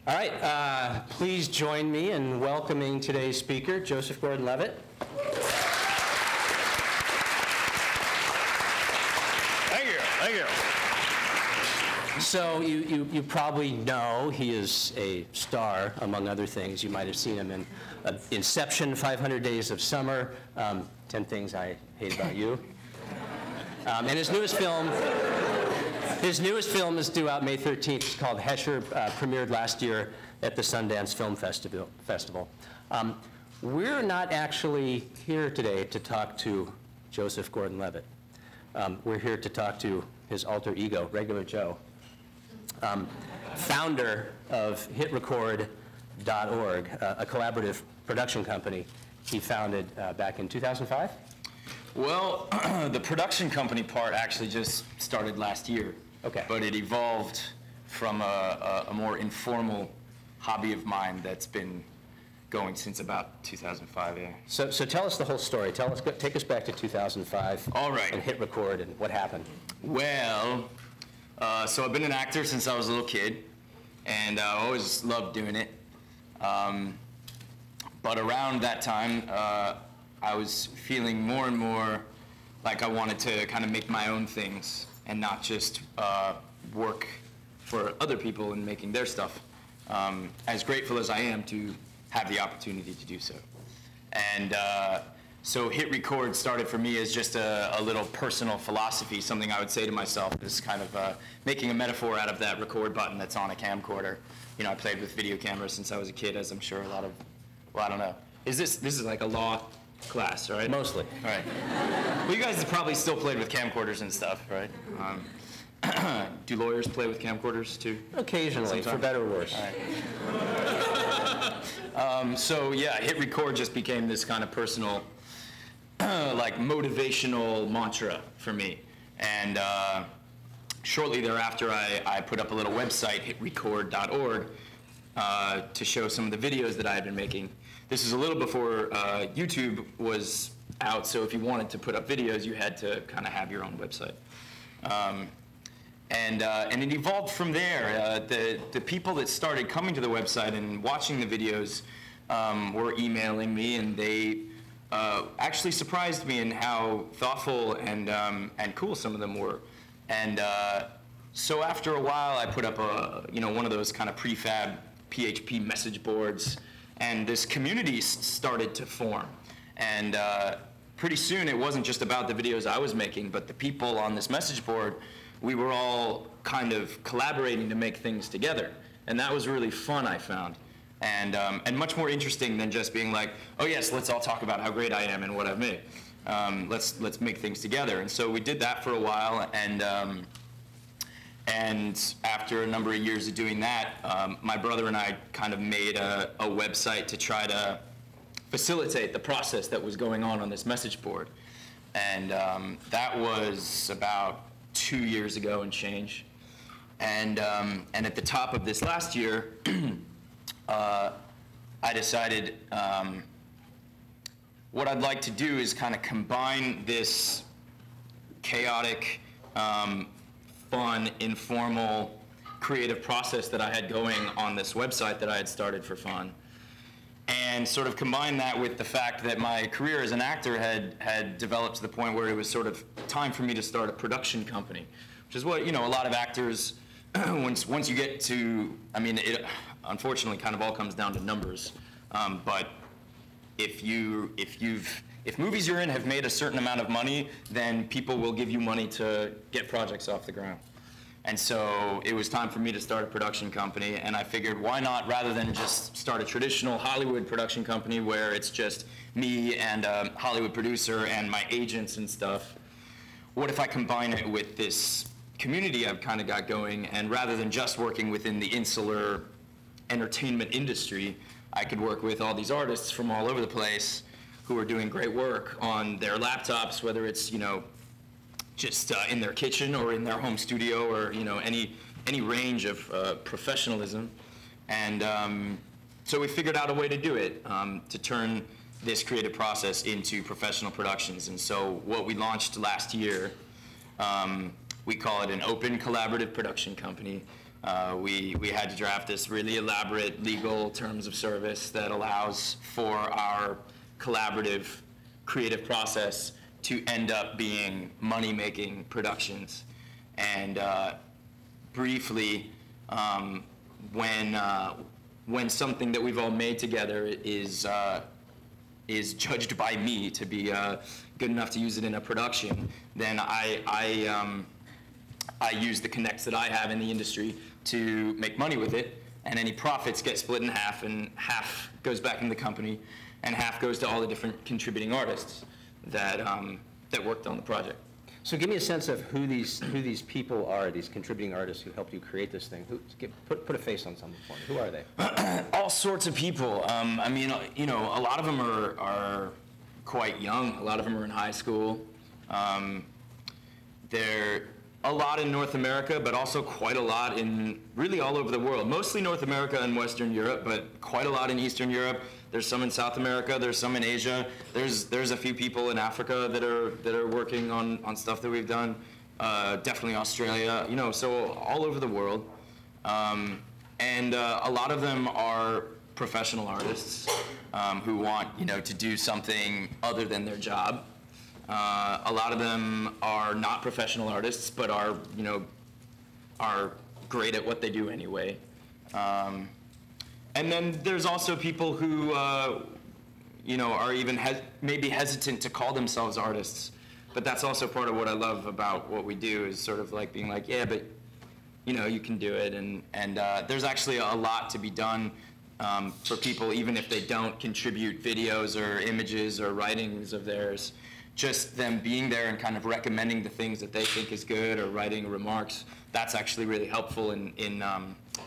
All right, please join me in welcoming today's speaker, Joseph Gordon-Levitt. Thank you, thank you. So you probably know he is a star, among other things. You might have seen him in Inception, 500 Days of Summer, 10 Things I Hate About You. And his newest film is due out May 13th. It's called Hesher, premiered last year at the Sundance Film Festival. We're not actually here today to talk to Joseph Gordon-Levitt. We're here to talk to his alter ego, Regular Joe, founder of hitrecord.org, a collaborative production company he founded back in 2005. Well, the production company part actually just started last year. Okay. But it evolved from a more informal hobby of mine that's been going since about 2005, yeah. So tell us the whole story. Take us back to 2005. All right. And Hit Record and what happened. Well, so I've been an actor since I was a little kid, and I always loved doing it. But around that time, I was feeling more and more like I wanted to kind of make my own things and not just work for other people and making their stuff. As grateful as I am to have the opportunity to do so. And so Hit Record started for me as just a little personal philosophy, something I would say to myself, is kind of making a metaphor out of that record button that's on a camcorder. You know, I played with video cameras since I was a kid, as I'm sure a lot of, well, I don't know. This is like a law class, right? Mostly. All right. Well, you guys have probably still played with camcorders and stuff, right? Do lawyers play with camcorders too? Occasionally, for better or worse. All right. So yeah, Hit Record just became this kind of personal, like motivational mantra for me. And shortly thereafter, I put up a little website, hitrecord.org, to show some of the videos that I had been making. This is a little before YouTube was out, so if you wanted to put up videos, you had to kind of have your own website. And it evolved from there. The people that started coming to the website and watching the videos were emailing me, and they actually surprised me in how thoughtful and cool some of them were. And so after a while, I put up one of those kind of prefab PHP message boards, and this community started to form. And pretty soon, it wasn't just about the videos I was making, but the people on this message board, we were all kind of collaborating to make things together. And that was really fun, I found. And much more interesting than just being like, oh yes, let's all talk about how great I am and what I've made. Let's make things together. And so we did that for a while, and after a number of years of doing that, my brother and I kind of made a website to try to facilitate the process that was going on this message board. And that was about 2 years ago and change. And at the top of this last year, I decided what I'd like to do is kind of combine this chaotic, fun, informal, creative process that I had going on this website that I had started for fun, and sort of combine that with the fact that my career as an actor had developed to the point where it was sort of time for me to start a production company, which is what, you know, a lot of actors, once you get to, I mean, it unfortunately kind of all comes down to numbers, but if movies you're in have made a certain amount of money, then people will give you money to get projects off the ground. And so it was time for me to start a production company, and I figured why not, rather than just start a traditional Hollywood production company where it's just me and a Hollywood producer and my agents and stuff, what if I combine it with this community I've kind of got going, and rather than just working within the insular entertainment industry, I could work with all these artists from all over the place who are doing great work on their laptops, whether it's, you know, just in their kitchen or in their home studio, or, you know, any range of professionalism. And so we figured out a way to do it, to turn this creative process into professional productions. And so what we launched last year, we call it an open collaborative production company. We had to draft this really elaborate legal terms of service that allows for our collaborative creative process to end up being money-making productions. And briefly, when something that we've all made together is judged by me to be good enough to use it in a production, then I use the connects that I have in the industry to make money with it, and any profits get split in half, and half goes back in the company, and half goes to all the different contributing artists that worked on the project. So give me a sense of who these people are, these contributing artists who helped you create this thing. Put a face on something for me. Who are they? All sorts of people. I mean, you know, a lot of them are quite young. A lot of them are in high school. They're a lot in North America, but also quite a lot in really all over the world. Mostly North America and Western Europe, but quite a lot in Eastern Europe. There's some in South America. There's some in Asia. There's a few people in Africa that are working on stuff that we've done. Definitely Australia. You know, so all over the world. And a lot of them are professional artists who want, you know, to do something other than their job. A lot of them are not professional artists, but are, you know, are great at what they do anyway. And then there's also people who, you know, are even maybe hesitant to call themselves artists. But that's also part of what I love about what we do, is sort of like being like, yeah, but, you know, you can do it. And there's actually a lot to be done for people, even if they don't contribute videos or images or writings of theirs. Just them being there and kind of recommending the things that they think is good, or writing remarks, that's actually really helpful in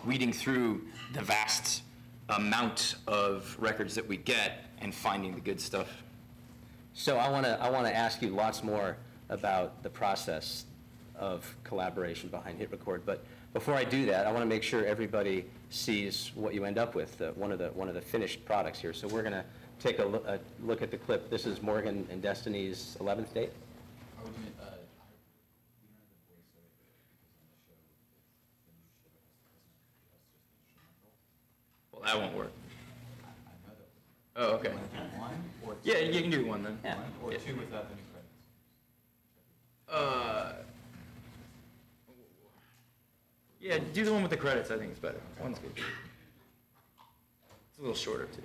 weeding through the vast amount of records that we get and finding the good stuff. So I want to ask you lots more about the process of collaboration behind Hit Record, but before I do that, I want to make sure everybody sees what you end up with, one of the finished products here. So we're going to take a look at the clip. This is Morgan and Destiny's 11th date. Well, that won't work. Oh, okay. Yeah, you can do one then. Yeah. Or two without any credits. Yeah, do the one with the credits. I think it's better. One's good. It's a little shorter too.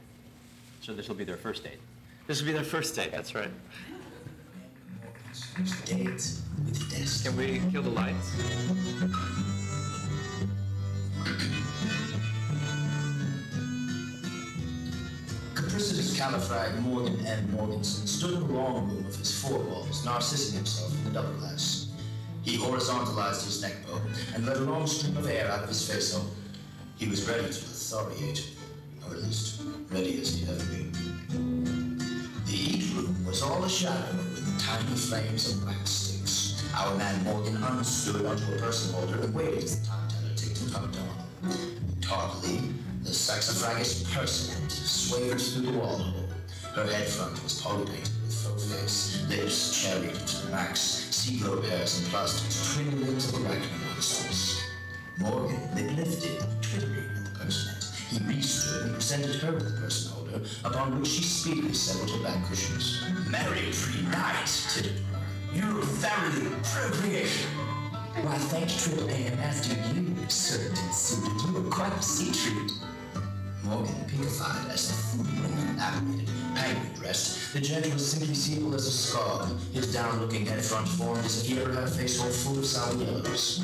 So this will be their first date. This will be their first date. That's right. Date with Destiny. Can we kill the lights? Capricious Califrag Morgan M. Morganson stood in the long room of his four walls, narcissing himself in the double glass. He horizontalized his neck bone and let a long stream of air out of his face-hole. He was ready to authoriate, or at least ready as he'd ever been. The eat room was all a shadow with tiny flames of wax sticks. Our man Morgan unstood onto a person holder and waited as the time teller ticked and pumped on. Tardily, the saxifragus personette swayed through the wall hole. Her head front was polypainted with faux face, lips cherried to the max, sea globe hairs and plastics, twin lips of arachnid monsters. Morgan, lip lifted, twittering at the personette. He re-stood and presented her with the person holder, upon which she speedily settled her back cushions. Merry free night, tittered her. You thoroughly appropriation. Why, thank Triple AM after you, served and suited. You were quite a sea treat. Morgan pickified as the food bringer apparated, penguin dressed. The gent was simply seeable as a scar, his down-looking head front form disappeared, her face all full of sour yellows.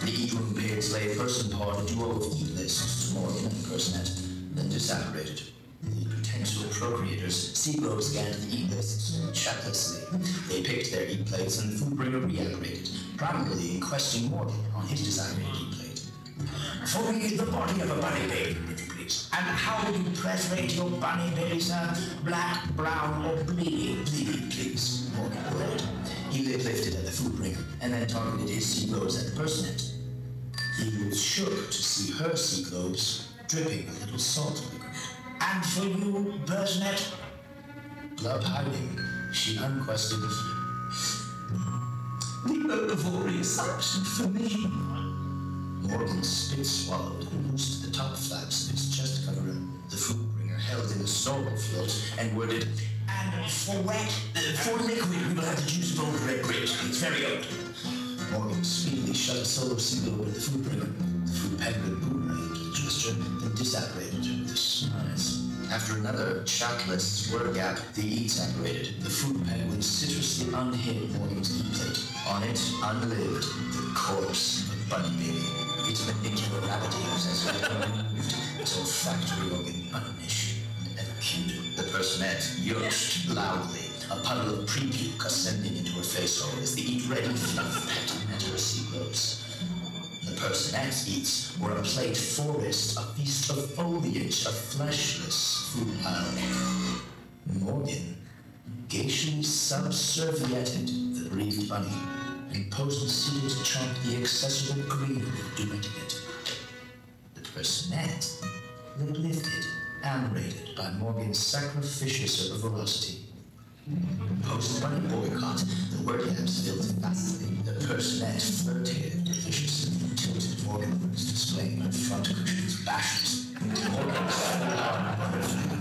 The eat-room pigs lay a person pawed a duo of eat lists, Morgan and the personette, then disapparated. The potential procreators sea-globe scanned the eat lists chetlessly. They picked their eat plates and the food bringer reapparated, primarily in questioning Morgan on his desired eat plate. For me, the body of a bunny baby, please. And how would you translate your bunny baby, sir? Black, brown, or bleeding? Bleeding, please. Morgan ordered. He lifted at the food bringer and then targeted his sea globes at the personette. He was shook to see her sea globes dripping a little salt liquor. And for you, personette? Glove hiding, she unquestioned. The ovary assumption for me. Morgan spit swallowed and loosed the top flaps of his chest cover. The food bringer held in a snorkel float and worded, "And for wet, for liquid, we will have the juice of old red grapes. It's very old." Morgan speedily shut a solo single with the food bringer. The food penguin boomeranged the gesture, then disapparated her with a smize. After another chatless word gap, the eats apparated. The food penguin citrusly unhid Morgan's e-plate. On it, unlived, the corpse of Bunny Baby. Its manicular ravagings as it removed, its olfactory organ unleashed and acute. The personette yoked loudly, a puddle of pre-puke ascending into her face hole as the eat-ready fluff met her sea-glows. The personette's eats were a plate forest, a feast of foliage, a fleshless food pile. Morgan gayly subservieted the bereaved bunny and posed seated to chomp the accessible green with duetting it. The personette, lip-lifted, animated by Morgan's sacrificious herbivorosity. Post-bunny boycott, the word gaps filled fastly. The personette flirtated viciously, tilted Morganwards, displaying her front cushion's bashes. Morgan was horrified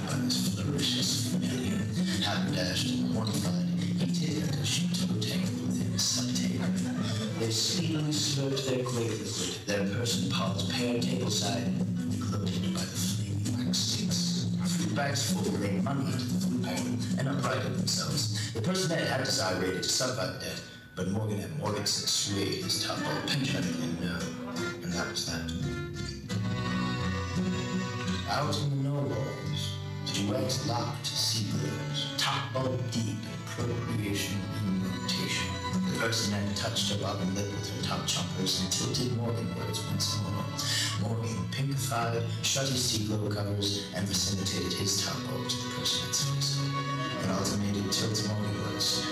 by this flourishes familiar. Haberdashed and mortified, he tittered as she toe-tangled with him subtable. They speedily slurped their grape liquid, their person paws paired tableside, gloated by the flaming wax sticks. Food bags full, they moneyed the food penguin and uprighted themselves. The personette had desiderated to subvite debt, but Morgan and Morganson swayed his top-bulb pension no, and that was that. Out in the no-walls, the duet locked sea-birds, top-bulb deep in procreation and rotation. The personette touched her bottom lip with her top chompers and tilted Morganwards once more. Morgan, pinkified, shut his sea-glow covers and vicinitated his top-bulb to the personette's face. An alternated tilt Morganwards,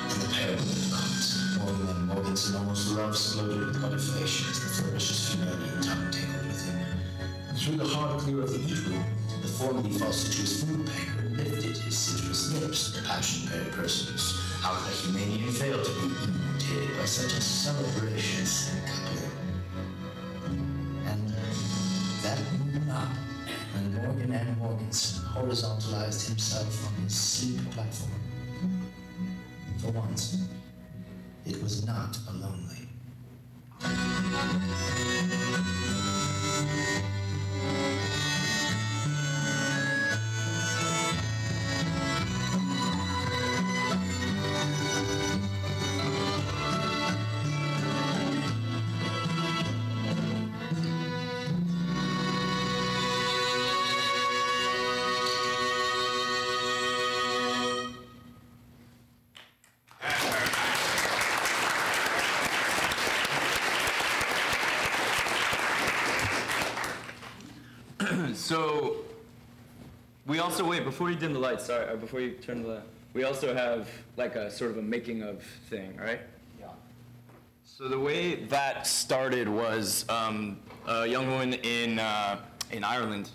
and the pair were locked. Morgan and Morganson almost love exploded with butterflation as the flourishes funerary and tongue tangled with him. Through the hard clear of the eat room, the formerly falsitous food packer lifted his citrus lips to the passion-paired persons. How could a humanian fail to be imitated by such a celebrations and coupling? And that moved up when Morgan and Morganson horizontalized himself on his sleep platform. For once, it was not a lonely. So, we also, wait, before you dim the lights, sorry, or before you turn the light, we also have like a sort of a making of thing, right? Yeah. So the way that started was a young woman in Ireland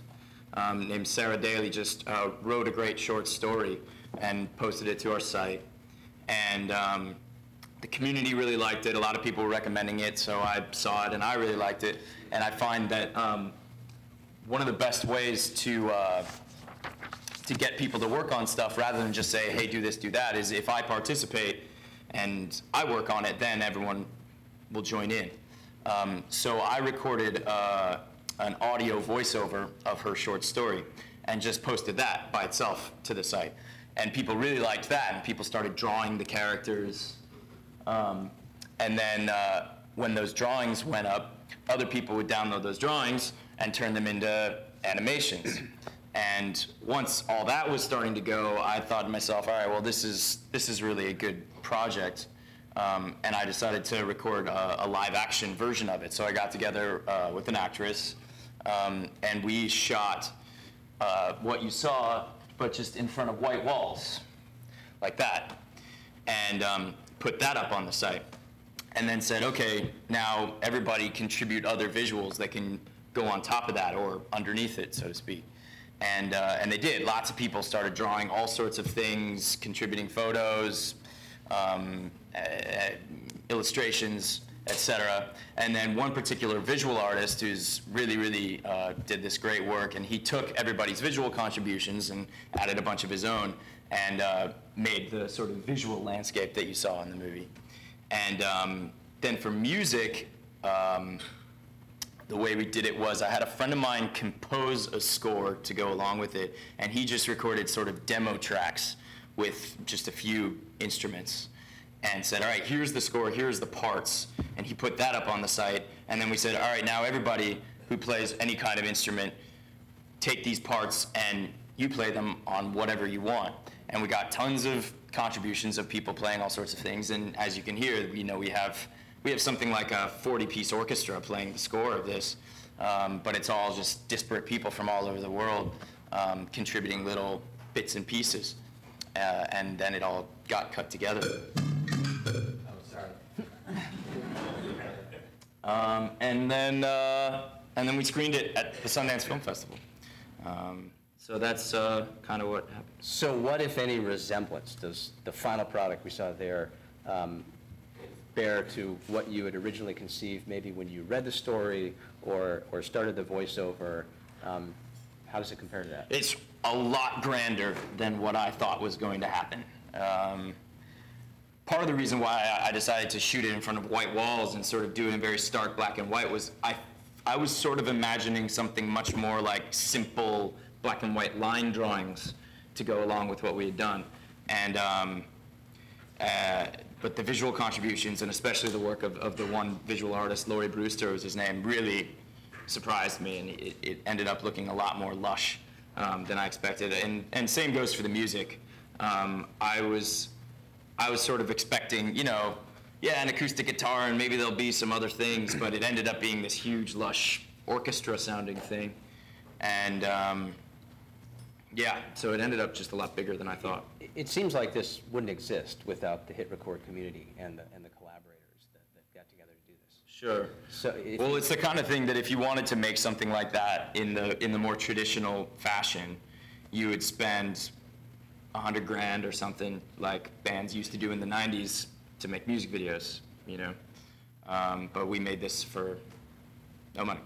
named Sarah Daly just wrote a great short story and posted it to our site. And the community really liked it. A lot of people were recommending it, so I saw it and I really liked it. And I find that one of the best ways to get people to work on stuff rather than just say, hey, do this, do that, is if I participate and I work on it, then everyone will join in. So I recorded an audio voiceover of her short story and just posted that by itself to the site. And people really liked that, and people started drawing the characters. And then when those drawings went up, other people would download those drawings and turn them into animations. And once all that was starting to go, I thought to myself, all right, well, this is really a good project. And I decided to record a live action version of it. So I got together with an actress, and we shot what you saw, but just in front of white walls, like that. And put that up on the site. And then said, okay, now everybody contribute other visuals that can go on top of that or underneath it, so to speak. And they did. Lots of people started drawing all sorts of things, contributing photos, illustrations, etc. And then one particular visual artist who's really did this great work, and he took everybody's visual contributions and added a bunch of his own, and made the sort of visual landscape that you saw in the movie. And then for music, the way we did it was I had a friend of mine compose a score to go along with it, and he just recorded sort of demo tracks with just a few instruments and said, all right, here's the score, here's the parts, and he put that up on the site, and then we said, all right, now everybody who plays any kind of instrument, take these parts and you play them on whatever you want. And we got tons of contributions of people playing all sorts of things, and as you can hear, we have something like a 40-piece orchestra playing the score of this, but it's all just disparate people from all over the world contributing little bits and pieces, and then it all got cut together. Oh, sorry. And then we screened it at the Sundance Film Festival. So that's kind of what happened. So what, if any, resemblance does the final product we saw there bear to what you had originally conceived, maybe when you read the story or started the voiceover? How does it compare to that? It's a lot grander than what I thought was going to happen. Part of the reason why I decided to shoot it in front of white walls and sort of do it in very stark black and white was I was sort of imagining something much more like simple black and white line drawings to go along with what we had done. And but the visual contributions, and especially the work of the one visual artist, Laurie Brewster was his name, really surprised me, and it ended up looking a lot more lush than I expected. And same goes for the music. I was sort of expecting, an acoustic guitar and maybe there'll be some other things, but it ended up being this huge, lush, orchestra-sounding thing. And so it ended up just a lot bigger than I thought. It seems like this wouldn't exist without the hit record community and the collaborators that got together to do this. Sure. So well, it's the kind of thing that if you wanted to make something like that in the more traditional fashion, you would spend $100 grand or something like bands used to do in the 90s to make music videos, But we made this for no money.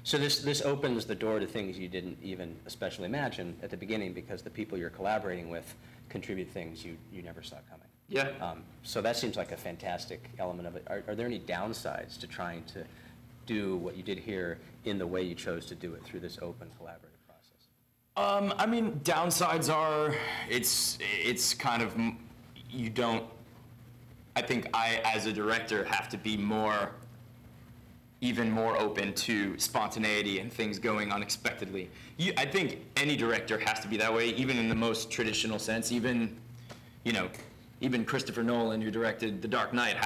So this opens the door to things you didn't even especially imagine at the beginning, because the people you're collaborating with contribute things you never saw coming. Yeah. So that seems like a fantastic element of it. Are there any downsides to trying to do what you did here in the way you chose to do it through this open collaborative process? I mean, downsides are, it's kind of, I think I, as a director, have to be even more open to spontaneity and things going unexpectedly. I think any director has to be that way, even in the most traditional sense. Even Christopher Nolan, who directed The Dark Knight,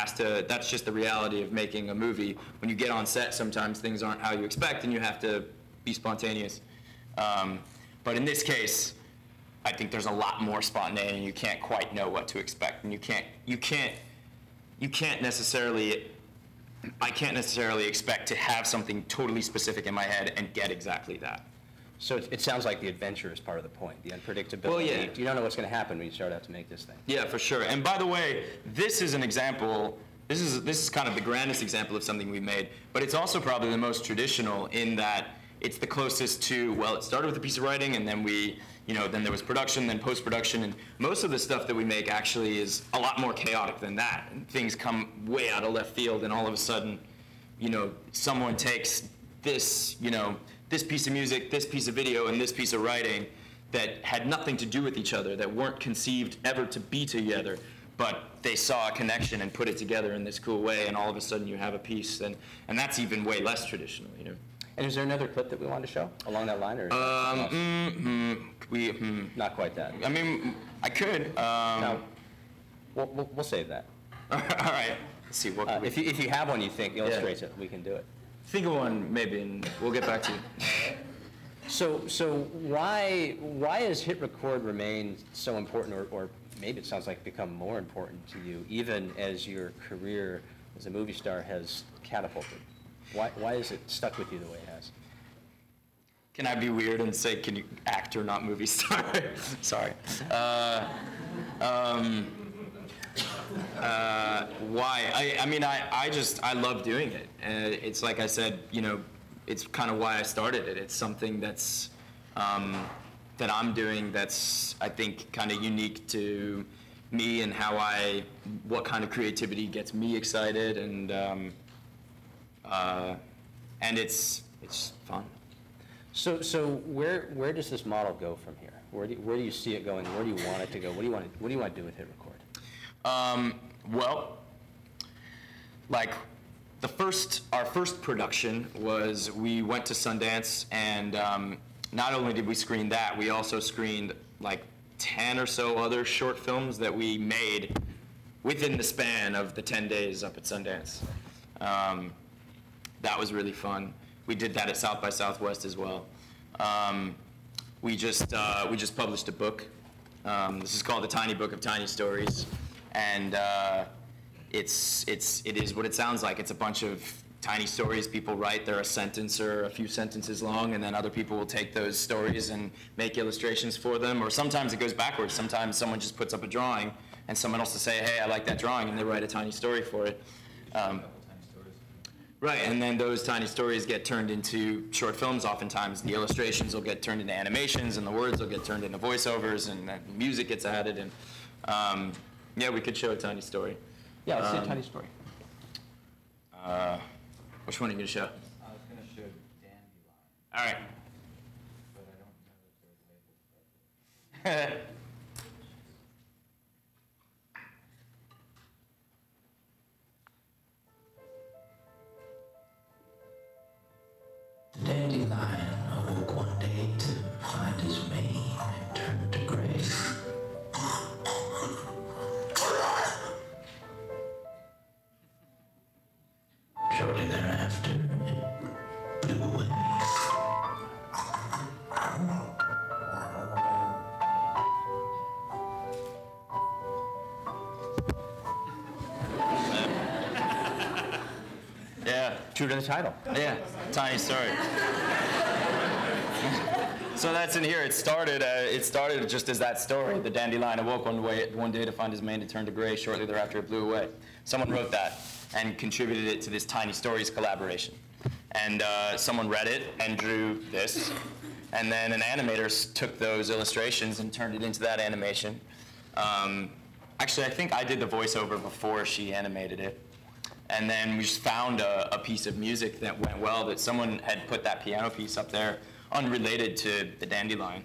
that's just the reality of making a movie. When you get on set, sometimes things aren't how you expect, and you have to be spontaneous. But in this case, I think there's a lot more spontaneity, and you can't quite know what to expect, and I can't necessarily expect to have something totally specific in my head and get exactly that. So it sounds like the adventure is part of the point, the unpredictability. Well, yeah. You don't know what's going to happen when you start out to make this thing. Yeah, for sure. And by the way, this is an example, this is kind of the grandest example of something we've made, but it's also probably the most traditional in that it's the closest to, well, it started with a piece of writing, and then then there was production, then post-production, and most of the stuff that we make actually is a lot more chaotic than that. And things come way out of left field, and all of a sudden, someone takes this, this piece of music, this piece of video, and this piece of writing that had nothing to do with each other, that weren't conceived ever to be together, but they saw a connection and put it together in this cool way, and all of a sudden you have a piece, and that's even way less traditional, And is there another clip that we want to show along that line, or? Not quite that. I mean, I could. No. We'll save that. All right. Let's see. What if you have one you think illustrates it, we can do it. Think of one maybe, and we'll get back to you. So why has hit record remain so important, or maybe it sounds like become more important to you, even as your career as a movie star has catapulted? Why is it stuck with you the way it has? Can I be weird and say, can you actor, not movie star? Sorry. why? I mean, I love doing it. It's like I said, you know, it's kind of why I started it. It's something that's, that I'm doing that's, I think, kind of unique to me and what kind of creativity gets me excited, and it's fun. So where does this model go from here? Where do you see it going? Where do you want it to go? What do you want to do with Hit Record? Well, like our first production was, we went to Sundance, and not only did we screen that, we also screened like 10 or so other short films that we made within the span of the 10 days up at Sundance. That was really fun. We did that at South by Southwest as well. We just published a book. This is called The Tiny Book of Tiny Stories, and it is what it sounds like. It's a bunch of tiny stories people write. They're a sentence or a few sentences long, and then other people will take those stories and make illustrations for them. Or sometimes it goes backwards. Sometimes someone just puts up a drawing, and someone else will say, "Hey, I like that drawing," and they write a tiny story for it. Right, and then those tiny stories get turned into short films oftentimes. The illustrations will get turned into animations, and the words will get turned into voiceovers, and the music gets added, and yeah, we could show a tiny story. Yeah, let's see a tiny story. Which one are you going to show? I was going to show Dandelion. All right. But I don't know if they're labeled correctly. The dandelion awoke one day to find his mane turned to gray. Shortly thereafter, it blew away. Yeah. True to the title. Yeah, tiny story. So that's in here. It started just as that story. The dandelion awoke one day to find his mane had turned to gray. Shortly thereafter, it blew away. Someone wrote that and contributed it to this Tiny Stories collaboration. And someone read it and drew this. And then an animator took those illustrations and turned it into that animation. Actually, I think I did the voiceover before she animated it. And then we just found a piece of music that went well, that someone had put that piano piece up there unrelated to the dandelion.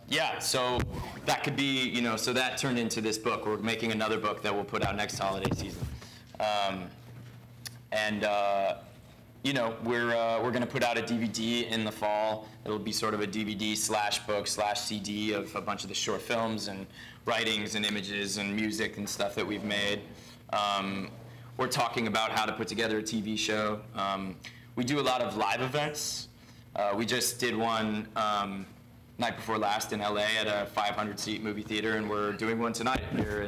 Yeah, so that could be, you know, so that turned into this book. We're making another book that we'll put out next holiday season. You know, we're going to put out a DVD in the fall. It'll be sort of a DVD/book/CD of a bunch of the short films and writings and images and music and stuff that we've made. We're talking about how to put together a TV show. We do a lot of live events. We just did one night before last in LA at a 500-seat movie theater, and we're doing one tonight here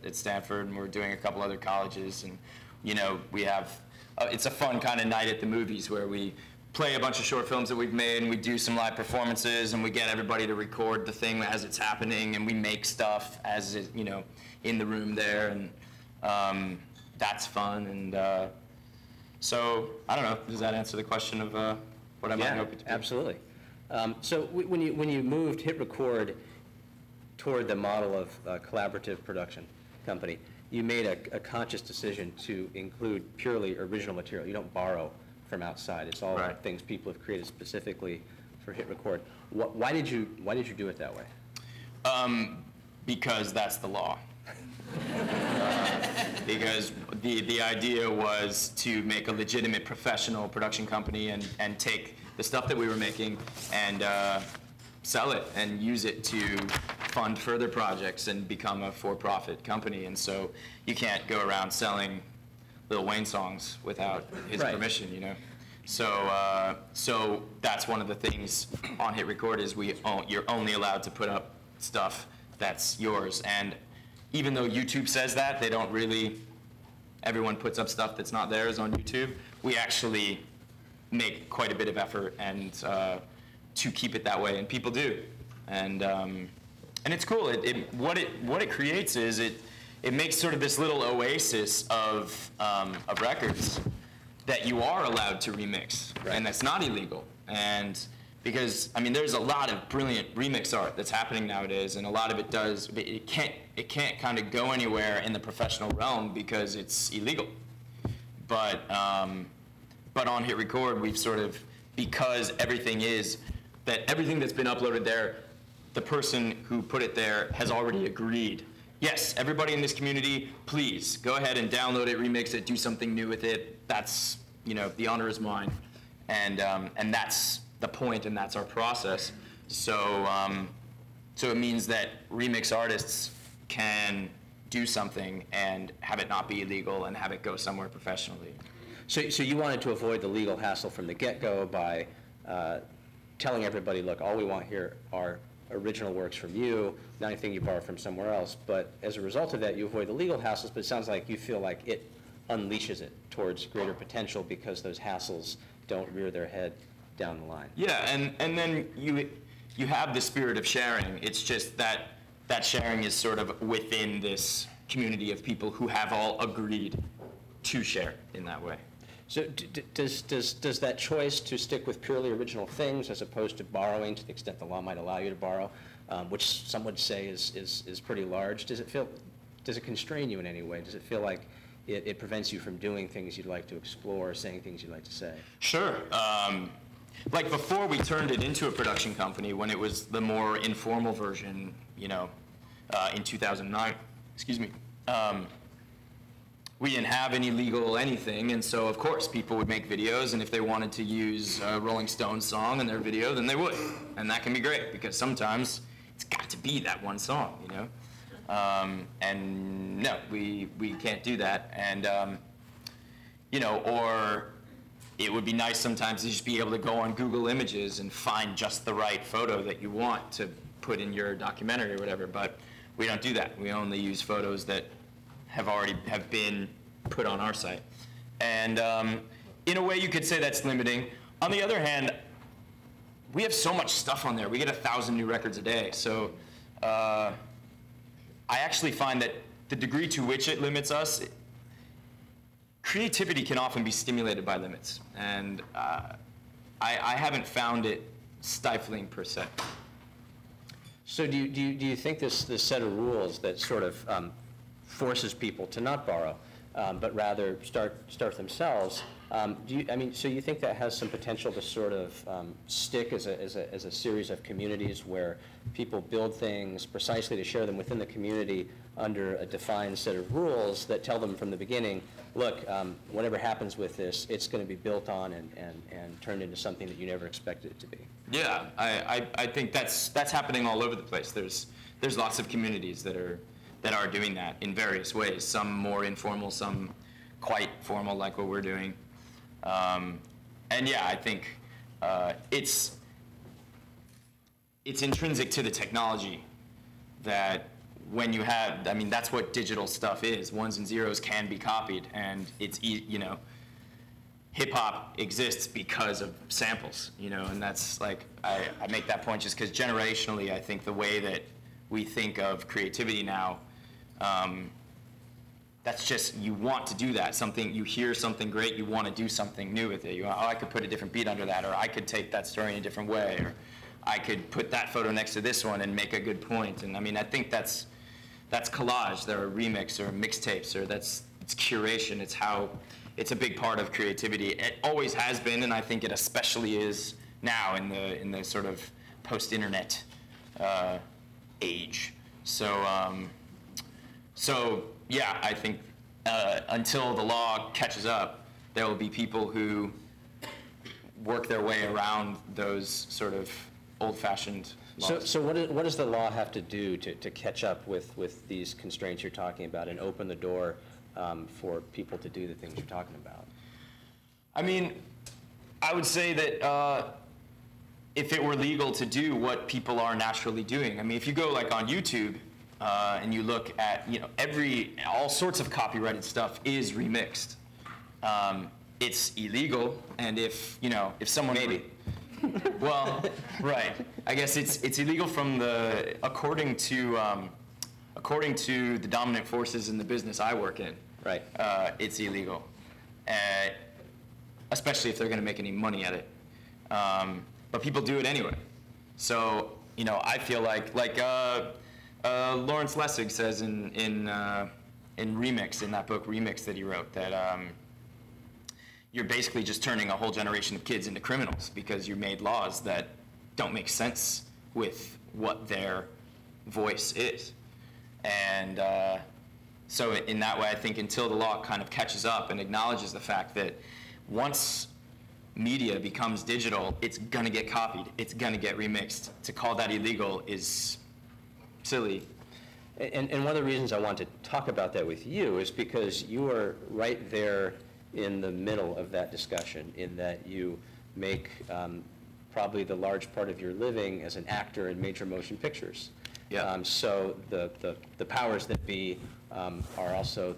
at Stanford, and we're doing a couple other colleges. And you know, we have it's a fun kind of night at the movies where we play a bunch of short films that we've made, and we do some live performances, and we get everybody to record the thing as it's happening, and we make stuff as it, you know, in the room there, and that's fun. And so I don't know. Does that answer the question of what I might hope it to be? Absolutely. So when you moved Hit Record toward the model of a collaborative production company, you made a conscious decision to include purely original material. You don't borrow from outside. It's all things people have created specifically for Hit Record. Why did you do it that way? Because that's the law. Because the idea was to make a legitimate professional production company and take the stuff that we were making and sell it and use it to fund further projects and become a for-profit company. And so you can't go around selling Lil Wayne songs without his permission, you know. So that's one of the things on Hit Record is you're only allowed to put up stuff that's yours. And even though YouTube says that, they don't really, everyone puts up stuff that's not theirs on YouTube. We actually make quite a bit of effort and to keep it that way, and people do. And it's cool. What it creates is it makes sort of this little oasis of records that you are allowed to remix, and that's not illegal. And because, I mean, there's a lot of brilliant remix art that's happening nowadays, and a lot of it can't kind of go anywhere in the professional realm because it's illegal. But on Hit Record, we've sort of, because everything that's been uploaded there, the person who put it there has already agreed. Yes, everybody in this community, please go ahead and download it, remix it, do something new with it. That's, you know, the honor is mine, and that's the point, and that's our process. So so it means that remix artists can do something and have it not be illegal and have it go somewhere professionally. So you wanted to avoid the legal hassle from the get-go by telling everybody, look, all we want here are original works from you, not anything you borrow from somewhere else. But as a result of that, you avoid the legal hassles, but it sounds like you feel like it unleashes it towards greater potential because those hassles don't rear their head down the line. Yeah, and then you have the spirit of sharing. It's just that sharing is sort of within this community of people who have all agreed to share in that way. So does that choice to stick with purely original things as opposed to borrowing, to the extent the law might allow you to borrow, which some would say is pretty large, does it constrain you in any way? Does it feel like it prevents you from doing things you'd like to explore, saying things you'd like to say? Sure. Like before we turned it into a production company, when it was the more informal version, you know, in 2009, excuse me, we didn't have any legal anything, and so of course people would make videos, and if they wanted to use a Rolling Stones song in their video, then they would, and that can be great because sometimes it's got to be that one song, you know. And no, we can't do that, and you know, or it would be nice sometimes to just be able to go on Google Images and find just the right photo that you want to put in your documentary or whatever, but we don't do that. We only use photos that have been put on our site. And in a way you could say that's limiting. On the other hand, we have so much stuff on there. We get 1,000 new records a day. So I actually find that the degree to which it limits us, creativity can often be stimulated by limits. And I haven't found it stifling per se. So do you think this set of rules that sort of forces people to not borrow, but rather start themselves, so you think that has some potential to sort of stick as a series of communities where people build things precisely to share them within the community under a defined set of rules that tell them from the beginning, look, whatever happens with this, it's going to be built on and turned into something that you never expected it to be? Yeah, I think that's happening all over the place. There's lots of communities that are doing that in various ways, some more informal, some quite formal, like what we're doing. And yeah, I think it's intrinsic to the technology that when you have, I mean, that's what digital stuff is. Ones and zeros can be copied, and it's, you know, hip-hop exists because of samples, you know, and that's like, I make that point just because generationally, I think the way that we think of creativity now, that's just, you want to do that. Something, you hear something great, you want to do something new with it. You want, oh, I could put a different beat under that, or I could take that story in a different way, or I could put that photo next to this one and make a good point. And I mean, I think that's collage, there are remix or mixtapes, or it's curation. It's a big part of creativity. It always has been, and I think it especially is now in the sort of post-internet age. So yeah, I think until the law catches up, there will be people who work their way around those sort of old-fashioned laws. So what does the law have to do to catch up with these constraints you're talking about and open the door for people to do the things you're talking about? I mean, I would say that if it were legal to do what people are naturally doing, I mean, if you go like on YouTube and you look at, you know, all sorts of copyrighted stuff is remixed. It's illegal, and if someone maybe. Well, right. I guess it's illegal according to according to the dominant forces in the business I work in, Right. It's illegal, especially if they're going to make any money at it. But people do it anyway. So, you know, I feel like Lawrence Lessig says in Remix, in that book Remix that he wrote, that you're basically just turning a whole generation of kids into criminals because you made laws that don't make sense with what their voice is. And so in that way, I think until the law kind of catches up and acknowledges the fact that once media becomes digital, it's gonna get copied, it's gonna get remixed. To call that illegal is silly. And one of the reasons I want to talk about that with you is because you are right there in the middle of that discussion, in that you make probably the large part of your living as an actor in major motion pictures. Yeah. So the powers that be are also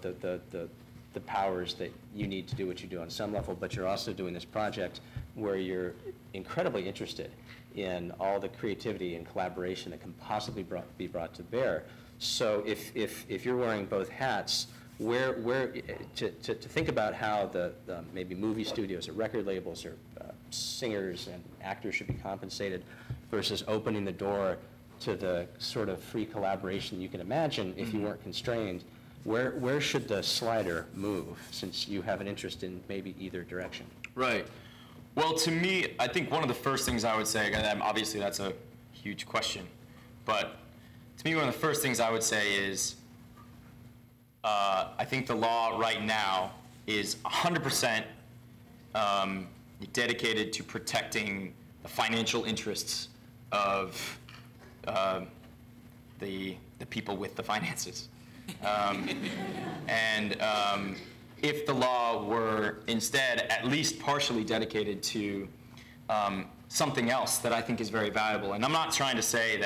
the powers that you need to do what you do on some level, but you're also doing this project where you're incredibly interested in all the creativity and collaboration that can possibly be brought to bear. So if you're wearing both hats, where to think about how the maybe movie studios or record labels or singers and actors should be compensated versus opening the door to the sort of free collaboration you can imagine if you weren't constrained, where should the slider move, since you have an interest in maybe either direction? Right. Well, to me, I think one of the first things I would say, and obviously that's a huge question, but to me one of the first things I would say is I think the law right now is 100% dedicated to protecting the financial interests of the people with the finances. If the law were instead at least partially dedicated to something else that I think is very valuable, and I'm not trying to say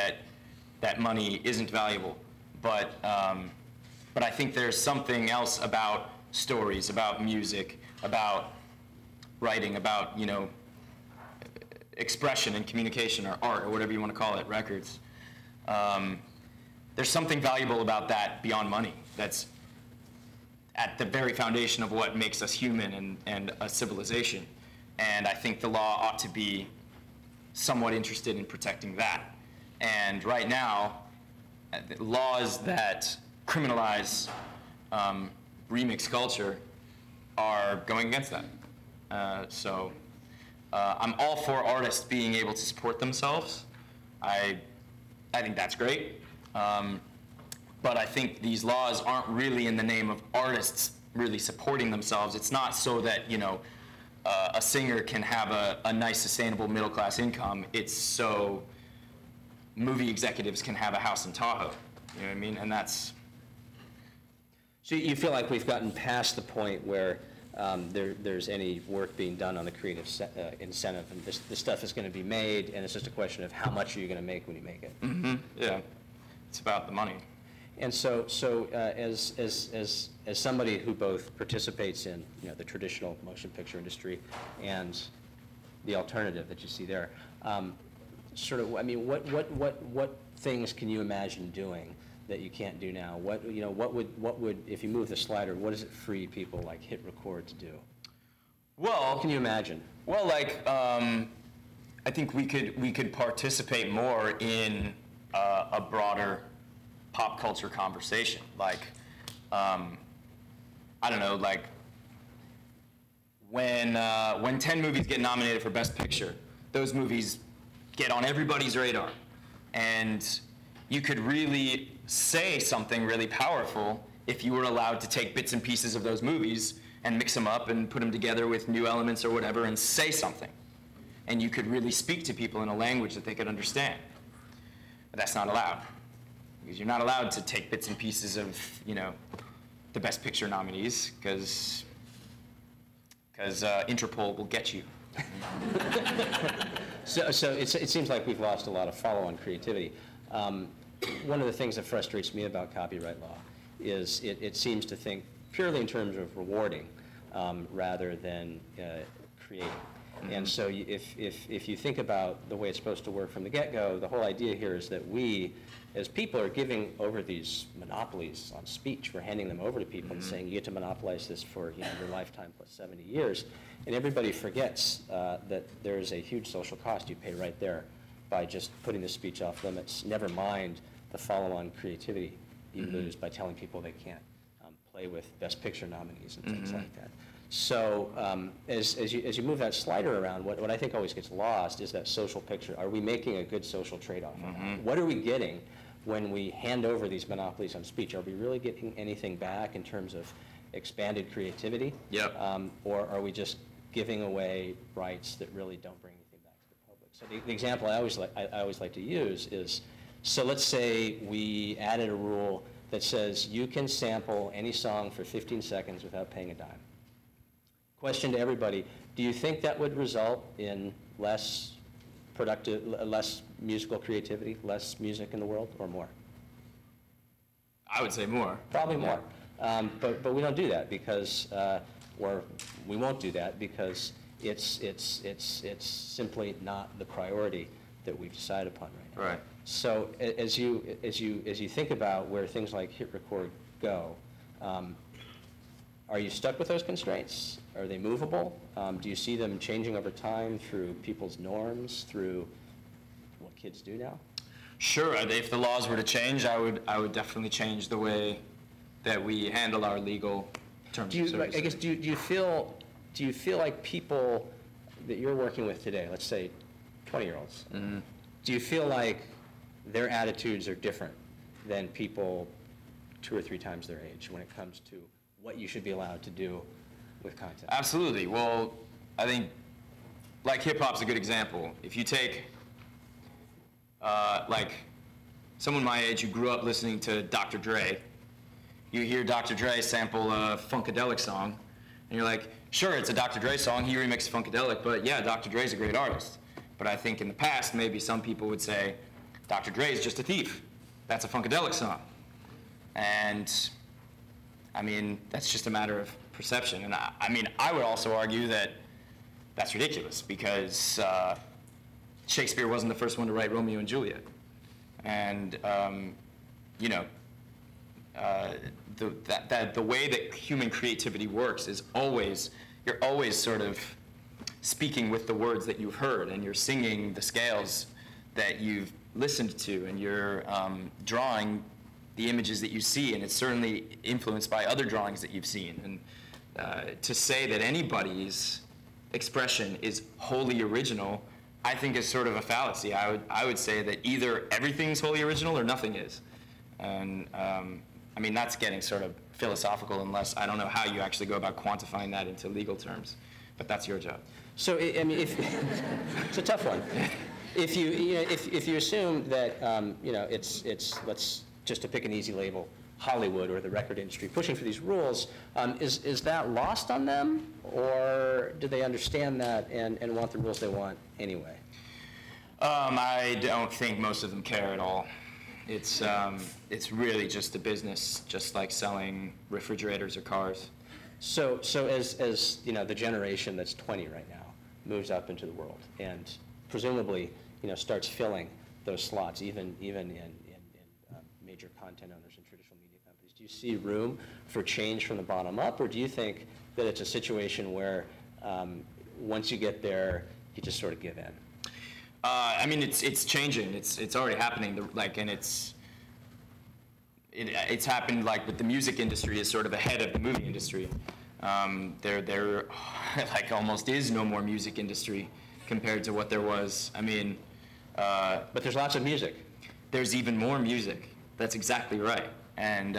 that money isn't valuable, but I think there's something else about stories, about music, about writing, about, you know, expression and communication or art or whatever you want to call it, records. There's something valuable about that beyond money. That's at the very foundation of what makes us human and a civilization. And I think the law ought to be somewhat interested in protecting that. And right now, laws that criminalize remix culture are going against that. I'm all for artists being able to support themselves. I think that's great. But I think these laws aren't really in the name of artists really supporting themselves. It's not so that, you know, a singer can have a nice, sustainable middle-class income. It's so movie executives can have a house in Tahoe. You know what I mean? And that's... So you feel like we've gotten past the point where there's any work being done on the creative incentive, and this stuff is going to be made, and it's just a question of how much are you going to make when you make it. Mm-hmm. Yeah, it's about the money. And so as somebody who both participates in, you know, the traditional motion picture industry and the alternative that you see there, sort of, I mean, what things can you imagine doing that you can't do now? What would if you move the slider, what does it free people like hit record to do? Well, what can you imagine? Well, like I think we could participate more in a broader pop culture conversation. Like I don't know, like when 10 movies get nominated for Best Picture, those movies get on everybody's radar, and you could really say something really powerful if you were allowed to take bits and pieces of those movies and mix them up and put them together with new elements or whatever and say something. And you could really speak to people in a language that they could understand. But that's not allowed, because you're not allowed to take bits and pieces of, you know, the Best Picture nominees, because Interpol will get you. So it seems like we've lost a lot of follow-on creativity. One of the things that frustrates me about copyright law is it seems to think purely in terms of rewarding rather than creating. And so if you think about the way it's supposed to work from the get-go, the whole idea here is that we, as people, are giving over these monopolies on speech. We're handing them over to people and saying, you get to monopolize this for your lifetime plus 70 years. And everybody forgets that there's a huge social cost you pay right there by just putting the speech off limits, never mind the follow-on creativity you lose by telling people they can't play with Best Picture nominees and things like that. So as you move that slider around, what I think always gets lost is that social picture. Are we making a good social trade-off? What are we getting when we hand over these monopolies on speech? Are we really getting anything back in terms of expanded creativity? Yep. Or are we just giving away rights that really don't bring anything back to the public? So the example I always like to use is, so let's say we added a rule that says you can sample any song for 15 seconds without paying a dime. Question to everybody, do you think that would result in less musical creativity, less music in the world, or more? I would say more. Probably more. But we don't do that because, or we won't do that because it's simply not the priority that we've decided upon right now. Right. So as you think about where things like hit record go, are you stuck with those constraints? Are they movable? Do you see them changing over time through people's norms, through what kids do now? Sure. If the laws were to change, I would definitely change the way that we handle our legal terms of service. I guess do you feel like people that you're working with today, let's say 20-year-olds, do you feel like their attitudes are different than people 2 or 3 times their age when it comes to what you should be allowed to do with content? Absolutely. Well, I think like hip-hop's a good example. If you take like someone my age who grew up listening to Dr. Dre, you hear Dr. Dre sample a Funkadelic song, and you're like, sure, it's a Dr. Dre song, he remixed Funkadelic, but yeah, Dr. Dre's a great artist. But I think in the past, maybe some people would say, Dr. Dre is just a thief. That's a Funkadelic song. And I mean, that's just a matter of perception. And I mean, I would also argue that that's ridiculous because Shakespeare wasn't the first one to write Romeo and Juliet. And, you know, the way that human creativity works is you're always sort of speaking with the words that you've heard, and you're singing the scales that you've listened to, and you're drawing the images that you see, and it's certainly influenced by other drawings that you've seen. And to say that anybody's expression is wholly original, I think is sort of a fallacy. I would say that either everything's wholly original or nothing is. And I mean, that's getting sort of philosophical, unless I don't know how you actually go about quantifying that into legal terms, but that's your job. So I mean, it's a tough one. If you assume that it's let's just to pick an easy label, Hollywood or the record industry pushing for these rules, is that lost on them, or do they understand that and want the rules they want anyway? I don't think most of them care at all. It's really just a business, just like selling refrigerators or cars. So as you know, the generation that's 20 right now moves up into the world and presumably starts filling those slots, even in major content owners and traditional media companies. Do you see room for change from the bottom up, or do you think that it's a situation where once you get there, you just sort of give in? I mean, it's changing. It's already happening. And it's happened like with the music industry is sort of ahead of the movie industry. There like almost is no more music industry compared to what there was. I mean, but there's lots of music. There's even more music. That's exactly right. And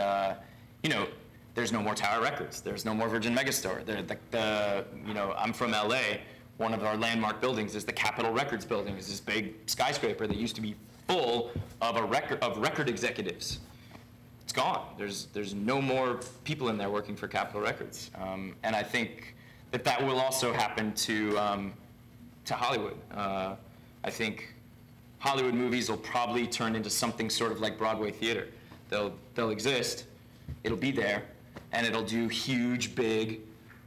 there's no more Tower Records. There's no more Virgin Megastore. I'm from LA. One of our landmark buildings is the Capitol Records building. It's this big skyscraper that used to be full of record executives. It's gone. There's no more people in there working for Capitol Records. And I think that will also happen to Hollywood. I think Hollywood movies will probably turn into something sort of like Broadway theater. They'll exist, it'll be there, and it'll do huge, big,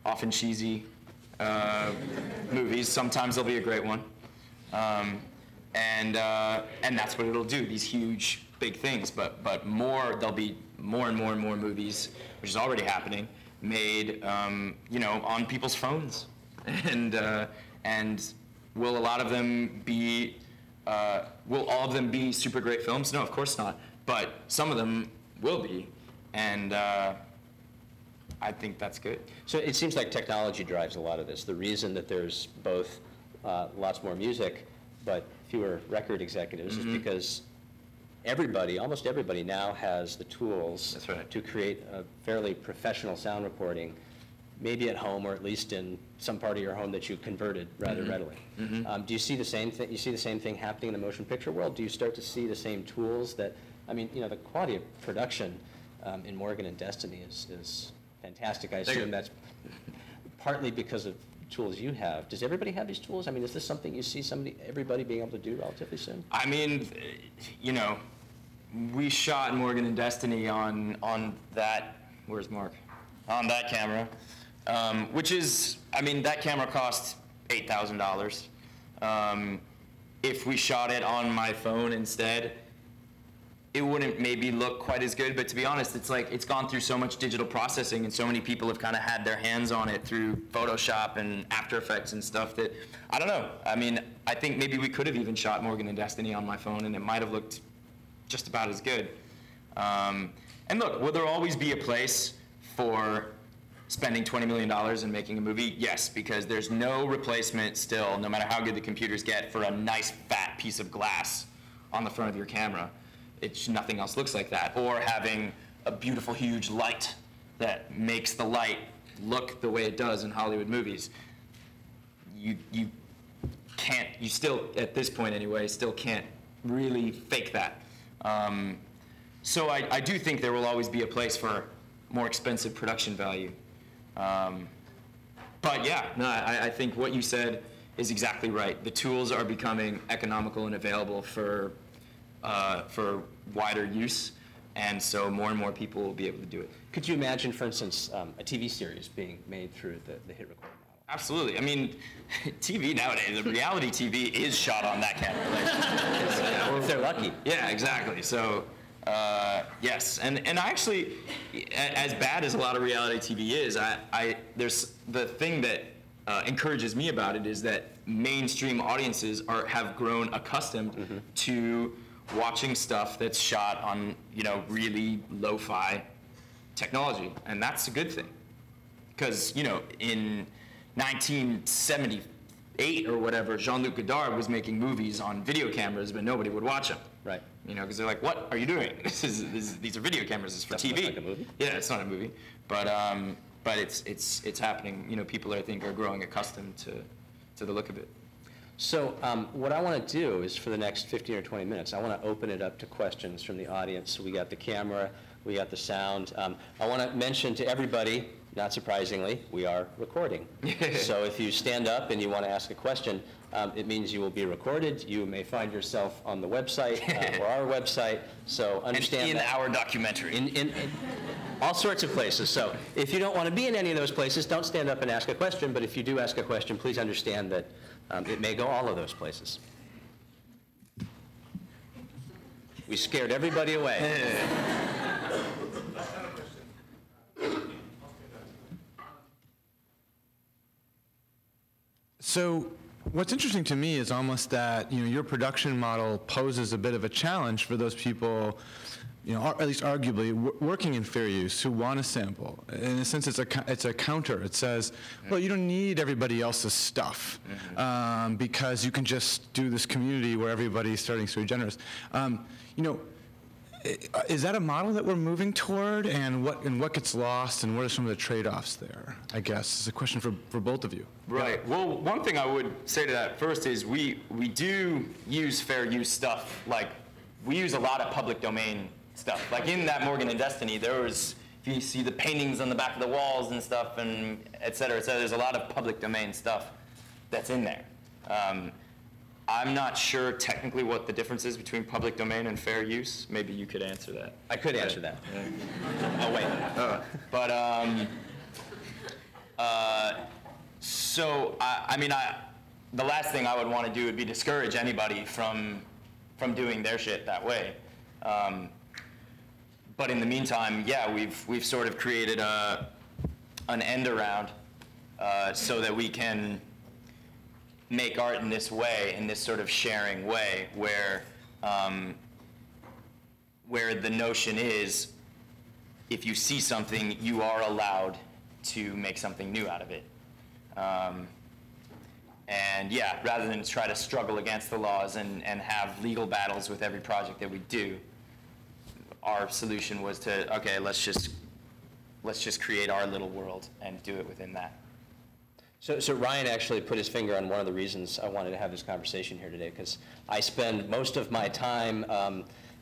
often cheesy movies. Sometimes there'll be a great one. And that's what it'll do, these huge, big things. But there'll be more and more and more movies, which is already happening, made, on people's phones. And will a lot of them be, will all of them be super great films? No, of course not. But some of them will be. And I think that's good. So it seems like technology drives a lot of this. The reason that there's both lots more music but fewer record executives is because almost everybody now has the tools That's right. to create a fairly professional sound recording, maybe at home or at least in some part of your home that you converted rather readily. Do you see the same thing? You see the same thing happening in the motion picture world? Do you start to see the same tools that, the quality of production in Morgan and Destiny is fantastic. I assume that's partly because of tools you have. Does everybody have these tools? Is this something you see everybody being able to do relatively soon? We shot Morgan and Destiny on that, where's Mark? On that camera, which is, that camera cost $8,000. If we shot it on my phone instead, it wouldn't maybe look quite as good, but to be honest, it's gone through so much digital processing and so many people have kind of had their hands on it through Photoshop and After Effects and stuff that, I don't know. I think maybe we could have even shot Morgan and Destiny on my phone and it might have looked just about as good. And look, will there always be a place for spending $20 million and making a movie? Yes, because there's no replacement still, no matter how good the computers get, for a nice fat piece of glass on the front of your camera. Nothing else looks like that. Or having a beautiful, huge light that makes the light look the way it does in Hollywood movies. You still, at this point anyway, still can't really fake that. So I do think there will always be a place for more expensive production value. But yeah, no, I think what you said is exactly right. The tools are becoming economical and available for wider use, and so more and more people will be able to do it. Could you imagine, for instance, a TV series being made through the hit record model? Absolutely. TV nowadays, reality TV is shot on that camera. Or if they're lucky. Yeah, exactly. So, yes, and I actually, as bad as a lot of reality TV is, there's the thing that encourages me about it is that mainstream audiences have grown accustomed to watching stuff that's shot on, really lo-fi technology, and that's a good thing. Because, in 1978 or whatever, Jean-Luc Godard was making movies on video cameras, but nobody would watch them. Right. Because they're like, what are you doing? These are video cameras. This is for TV. Doesn't look like a movie. Yeah, it's not a movie. But it's happening. People, I think, are growing accustomed to the look of it. So what I want to do is for the next 15 or 20 minutes, I want to open it up to questions from the audience. So we got the camera, we got the sound. I want to mention to everybody, not surprisingly, we are recording. So if you stand up and you want to ask a question, it means you will be recorded. You may find yourself on the website or our website. So understand and in that. our documentary. In all sorts of places. So if you don't want to be in any of those places, don't stand up and ask a question. But if you do ask a question, please understand that it may go all of those places. We scared everybody away. So what's interesting to me is almost that your production model poses a bit of a challenge for those people, at least arguably, working in fair use who want to sample. In a sense, it's a counter. It says, well, you don't need everybody else's stuff because you can just do this community where everybody's starting sui generis. Is that a model that we're moving toward, and what gets lost, and what are some of the trade-offs there? I guess is a question for both of you. Right. Well, one thing I would say to that first is we do use fair use stuff. Like, we use a lot of public domain stuff. Like in that Morgan and Destiny, if you see the paintings on the back of the walls and stuff, and et cetera, there's a lot of public domain stuff that's in there. I'm not sure technically what the difference is between public domain and fair use. Maybe you could answer that. I could answer that. Oh, wait. But So, the last thing I would want to do would be discourage anybody from doing their shit that way. But in the meantime, yeah, we've sort of created an end around so that we can make art in this way, in this sort of sharing way, where the notion is, if you see something, you are allowed to make something new out of it. And yeah, rather than try to struggle against the laws and have legal battles with every project that we do, our solution was to, okay, let's just create our little world and do it within that. So Ryan actually put his finger on one of the reasons I wanted to have this conversation here today, because I spend most of my time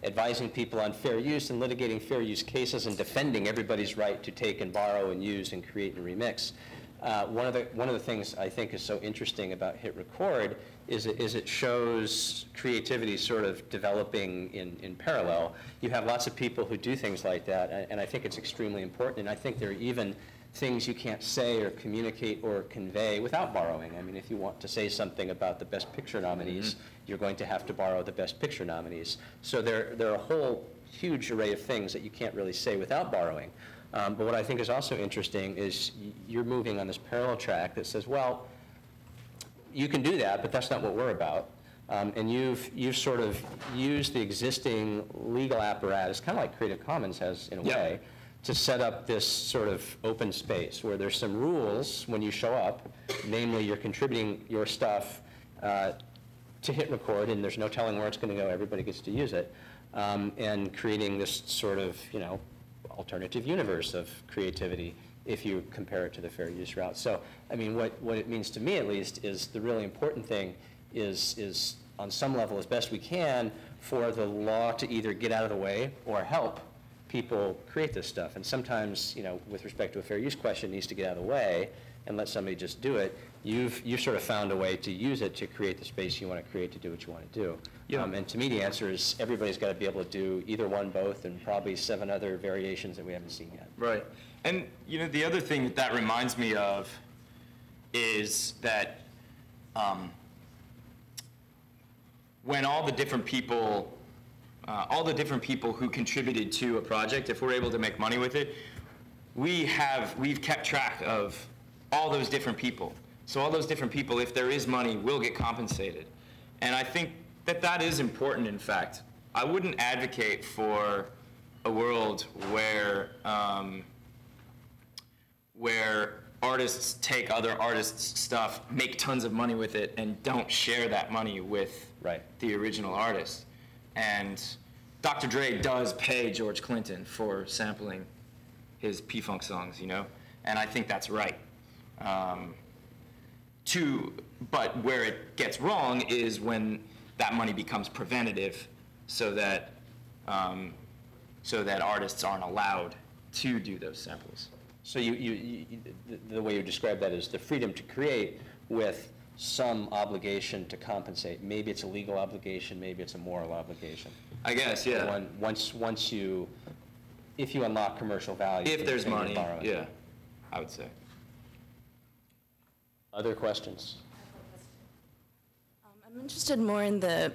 advising people on fair use and litigating fair use cases and defending everybody's right to take and borrow and use and create and remix. One of the things I think is so interesting about Hit Record is it shows creativity sort of developing in parallel. You have lots of people who do things like that, and I think it's extremely important, and I think there are even things you can't say or communicate or convey without borrowing. I mean, if you want to say something about the Best Picture nominees, you're going to have to borrow the Best Picture nominees. So there are a whole huge array of things that you can't really say without borrowing. But what I think is also interesting is you're moving on this parallel track that says, well, you can do that, but that's not what we're about. And you've sort of used the existing legal apparatus, kind of like Creative Commons has in a way, to set up this sort of open space where there's some rules when you show up, namely you're contributing your stuff to Hit Record, and there's no telling where it's going to go. Everybody gets to use it, and creating this sort of, alternative universe of creativity if you compare it to the fair use route. So, I mean, what it means to me, at least, is the really important thing is on some level, as best we can, for the law to either get out of the way or help people create this stuff. And sometimes, with respect to a fair use question, it needs to get out of the way and let somebody just do it. You've sort of found a way to use it to create the space you want to create to do what you want to do. Yeah. And to me, the answer is everybody's got to be able to do either one, both, and probably 7 other variations that we haven't seen yet. Right. And the other thing that reminds me of is that when all the different people who contributed to a project, if we're able to make money with it, we've kept track of all those different people. So all those different people, if there is money, will get compensated. And I think that is important, in fact. I wouldn't advocate for a world where artists take other artists' stuff, make tons of money with it, and don't share that money with the original artist. And Dr. Dre does pay George Clinton for sampling his P-Funk songs, and I think that's right. But where it gets wrong is when that money becomes preventative, so that artists aren't allowed to do those samples. So the way you describe that is the freedom to create with some obligation to compensate. Maybe it's a legal obligation, maybe it's a moral obligation. I guess, yeah. If you unlock commercial value. If there's money, yeah, I would say. Other questions? I'm interested more in the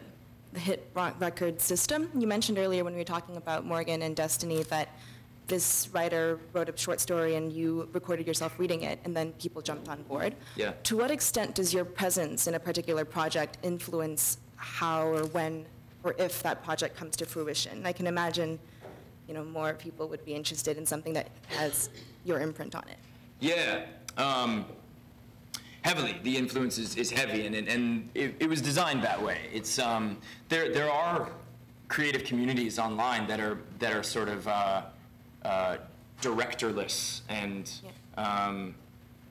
Hit Record system. You mentioned earlier when we were talking about Morgan and Destiny that this writer wrote a short story and you recorded yourself reading it, and then people jumped on board. Yeah. To what extent does your presence in a particular project influence how or when or if that project comes to fruition? I can imagine, more people would be interested in something that has your imprint on it. Yeah. Heavily, the influence is heavy, and it was designed that way. It's there are creative communities online that are sort of directorless and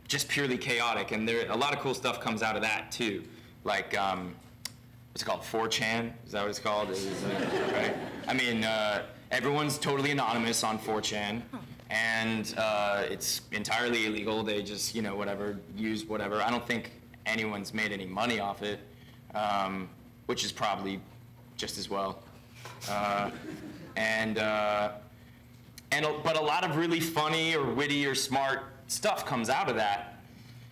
just purely chaotic, and a lot of cool stuff comes out of that too. Like what's it called, 4chan? Is that what it's called? Right? I mean, everyone's totally anonymous on 4chan. And it's entirely illegal. They just, use whatever. I don't think anyone's made any money off it, which is probably just as well. But a lot of really funny or witty or smart stuff comes out of that.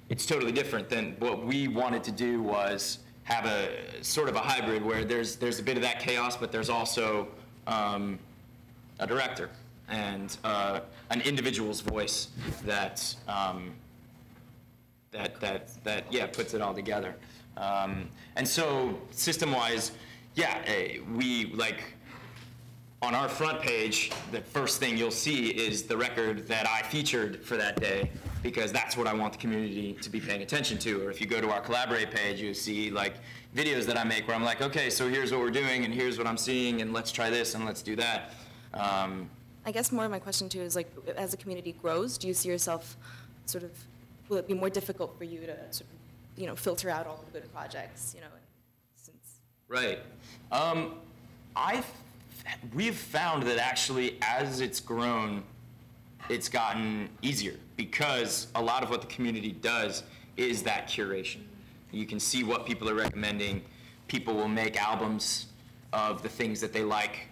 it's totally different than what we wanted to do was have a sort of a hybrid where there's a bit of that chaos, but there's also a director and an individual's voice that puts it all together. And so system-wise, we on our front page, the first thing you'll see is the record that I featured for that day, because that's what I want the community to be paying attention to. Or if you go to our Collaborate page, you'll see videos that I make where I'm like, okay, so here's what we're doing, and here's what I'm seeing, and let's try this, and let's do that. I guess more of my question too is as the community grows, do you see yourself will it be more difficult for you to filter out all the good projects, since? Right. We've found that actually as it's grown, it's gotten easier, because a lot of what the community does is that curation. You can see what people are recommending. People will make albums of the things that they like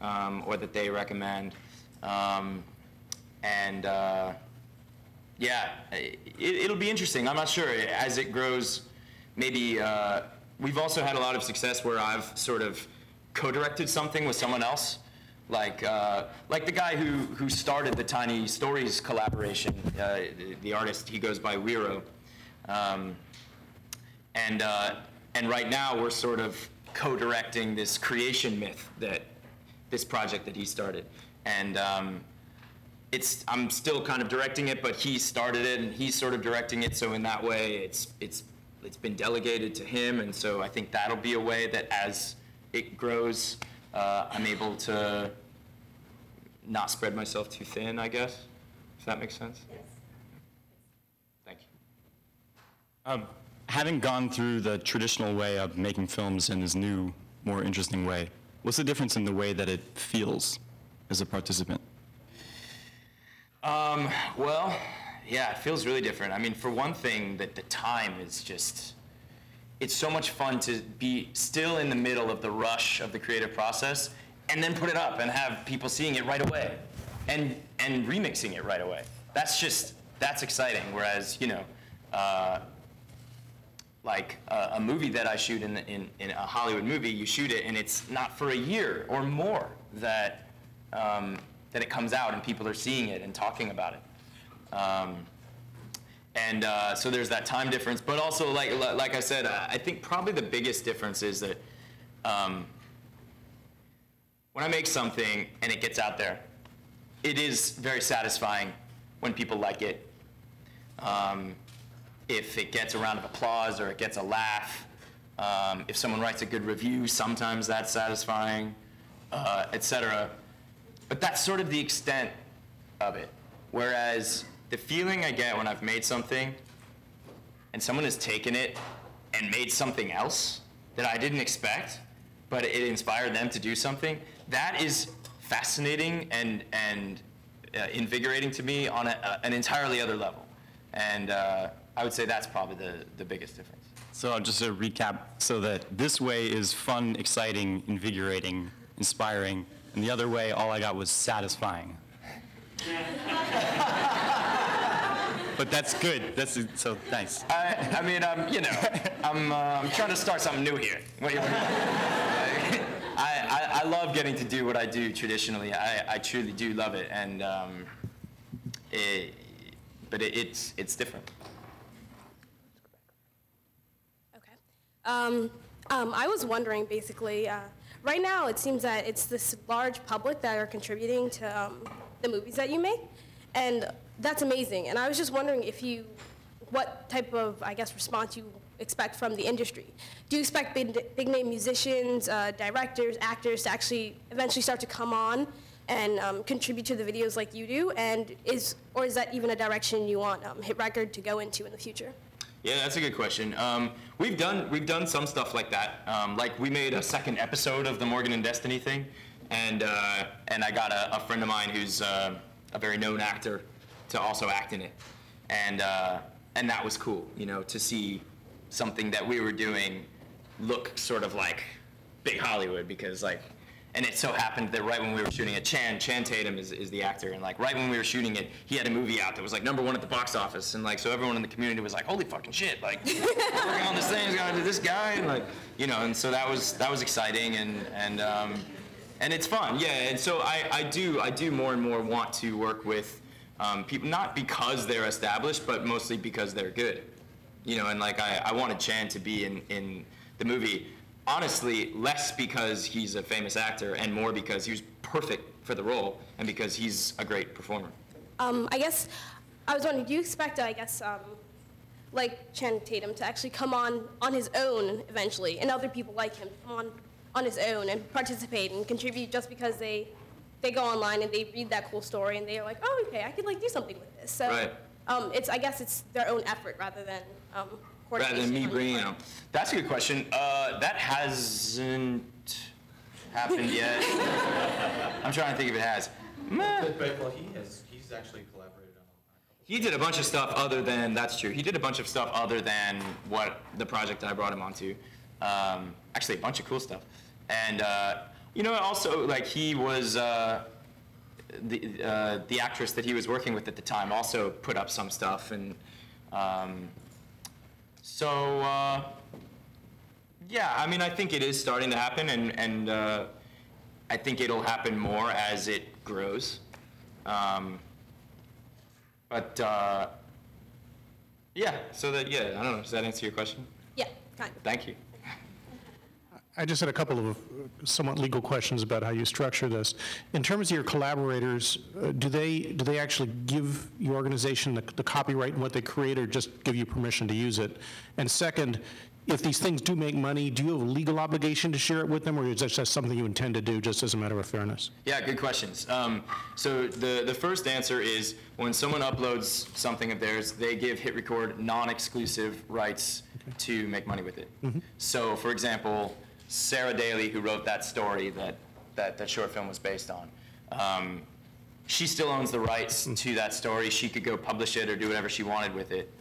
or that they recommend. It'll be interesting. I'm not sure. As it grows, maybe we've also had a lot of success where I've sort of co-directed something with someone else, like the guy who started the Tiny Stories collaboration. The artist, he goes by Wiro, and right now we're sort of co-directing this creation myth this project that he started, and I'm still kind of directing it, but he started it and he's sort of directing it. So in that way, it's been delegated to him, and so I think that'll be a way that as it grows, I'm able to not spread myself too thin, I guess, if that makes sense. Yes. Thank you. Having gone through the traditional way of making films in this new, more interesting way, what's the difference in the way that it feels as a participant? Well, yeah, it feels really different. I mean, for one thing, that the time is just, it's so much fun to be still in the middle of the rush of the creative process and then put it up and have people seeing it right away and remixing it right away. That's exciting. Whereas, a movie that I shoot in a Hollywood movie, you shoot it and it's not for a year or more that it comes out and people are seeing it and talking about it. So there's that time difference, but also like I said, I think probably the biggest difference is that when I make something and it gets out there, it is very satisfying when people like it. If it gets a round of applause or it gets a laugh, if someone writes a good review, sometimes that's satisfying, etc. But that's sort of the extent of it. Whereas the feeling I get when I've made something and someone has taken it and made something else that I didn't expect, but it inspired them to do something, that is fascinating and invigorating to me on an entirely other level. And I would say that's probably the biggest difference. So just to recap, so that this way is fun, exciting, invigorating, inspiring, and the other way, all I got was satisfying. But that's good. So nice. I mean, I'm trying to start something new here. I love getting to do what I do traditionally. I truly do love it, and but it's different. Okay. I was wondering, basically, right now it seems that it's this large public that are contributing to the movies that you make, and that's amazing. And I was just wondering what type of, I guess, response you expect from the industry. Do you expect big name musicians, directors, actors to actually eventually start to come on and contribute to the videos like you do? And is that even a direction you want Hit Record to go into in the future? Yeah, that's a good question. We've done some stuff like that. Like we made a second episode of the Morgan and Destiny thing, and I got a friend of mine who's a very known actor to also act in it, and that was cool, to see something that we were doing look sort of like big Hollywood, because And it so happened that right when we were shooting it, Chan Tatum is the actor, and like right when we were shooting it, he had a movie out that was like #1 at the box office, and like so everyone in the community was like, holy fucking shit, like working on this thing is gonna do this guy, and like and so that was exciting, and it's fun, yeah. And so I do more and more want to work with people, not because they're established, but mostly because they're good, and like I wanted Chan to be in the movie. Honestly, less because he's a famous actor and more because he was perfect for the role and because he's a great performer. I guess I was wondering, do you expect, like Channing Tatum to actually come on his own eventually, and other people like him to come on his own and participate and contribute just because they go online and they read that cool story and they're like, oh, okay, I could like do something with this. So right. I guess it's their own effort rather than me bringing them. That's a good question. That hasn't happened yet. I'm trying to think if it has. Well, he's actually collaborated on a couple. He did a bunch of stuff other than, that's true. He did a bunch of stuff other than what the project I brought him onto. Actually, a bunch of cool stuff. And, also, like, he was, the actress that he was working with at the time also put up some stuff. And, yeah, I mean, I think it is starting to happen, and I think it'll happen more as it grows. Yeah, so that, yeah, I don't know, does that answer your question? Yeah, kind of. Thank you. I just had a couple of somewhat legal questions about how you structure this. In terms of your collaborators, do they actually give your organization the copyright in what they create, or just give you permission to use it? And second, if these things do make money, do you have a legal obligation to share it with them, or is that just something you intend to do just as a matter of fairness? Yeah, good questions. So the first answer is when someone uploads something of theirs, they give HitRecord non-exclusive rights to make money with it. Mm-hmm. So, for example, Sarah Daly, who wrote that story that short film was based on, she still owns the rights to that story. She could go publish it or do whatever she wanted with it.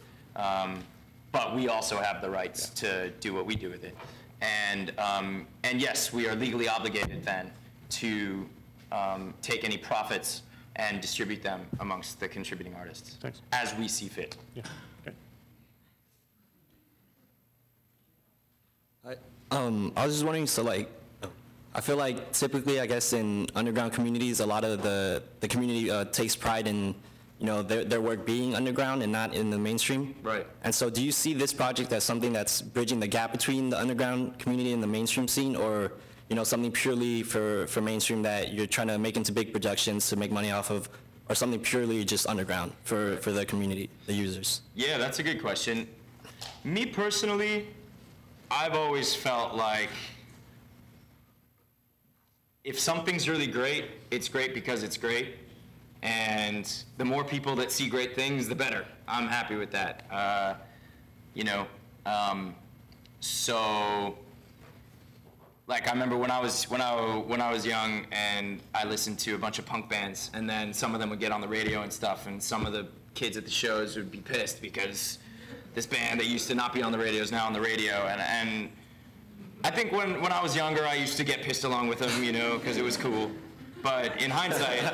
But we also have the rights to do what we do with it. And yes, we are legally obligated then to take any profits and distribute them amongst the contributing artists. Thanks. As we see fit. Yeah. Okay. I was just wondering, so like, I feel like typically, I guess, in underground communities, a lot of the community takes pride in, their work being underground and not in the mainstream. Right. And so do you see this project as something that's bridging the gap between the underground community and the mainstream scene, or, something purely for mainstream that you're trying to make into big productions to make money off of, or something purely just underground for the community, the users? Yeah, that's a good question. Me personally, I've always felt like if something's really great, it's great because it's great. And the more people that see great things, the better. I'm happy with that. So, like, I remember when I was young and I listened to a bunch of punk bands, and then some of them would get on the radio and stuff, and some of the kids at the shows would be pissed because this band that used to not be on the radio is now on the radio, and I think when I was younger, I used to get pissed along with them, because it was cool. But in hindsight, I'm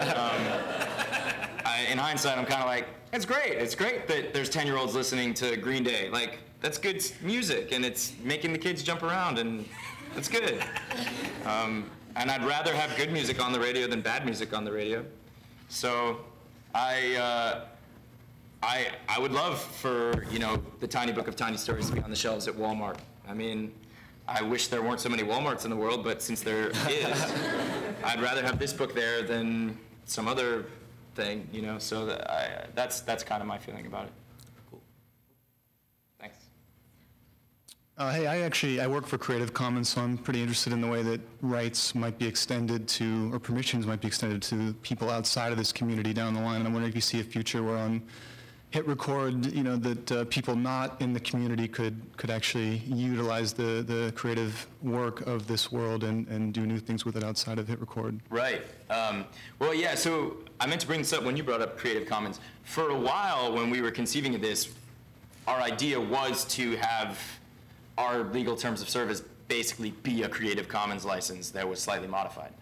kind of like, it's great that there's 10-year-olds listening to Green Day. Like, that's good music, and it's making the kids jump around, and that's good. And I'd rather have good music on the radio than bad music on the radio. So I would love for, the Tiny Book of Tiny Stories to be on the shelves at Walmart. I mean, I wish there weren't so many Walmarts in the world, but since there is, I'd rather have this book there than some other thing, so that's kind of my feeling about it. Cool. Thanks. Hey, I work for Creative Commons, so I'm pretty interested in the way that rights might be extended to, or permissions might be extended to people outside of this community down the line. And I wonder if you see a future where on HitRecord, that people not in the community could actually utilize the creative work of this world and do new things with it outside of HitRecord. Right. Well, yeah, so I meant to bring this up when you brought up Creative Commons. For a while, when we were conceiving of this, our idea was to have our legal terms of service basically be a Creative Commons license that was slightly modified.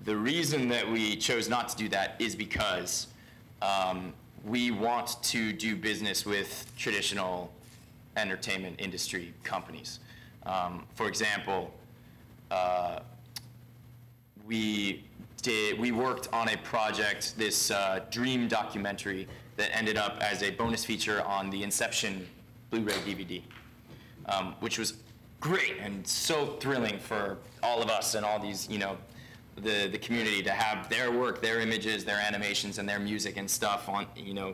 The reason that we chose not to do that is because we want to do business with traditional entertainment industry companies. For example, we worked on a project, this dream documentary that ended up as a bonus feature on the Inception Blu-ray DVD, which was great and so thrilling for all of us and all these, you know, the community to have their work, their images, their animations, and their music and stuff on, you know,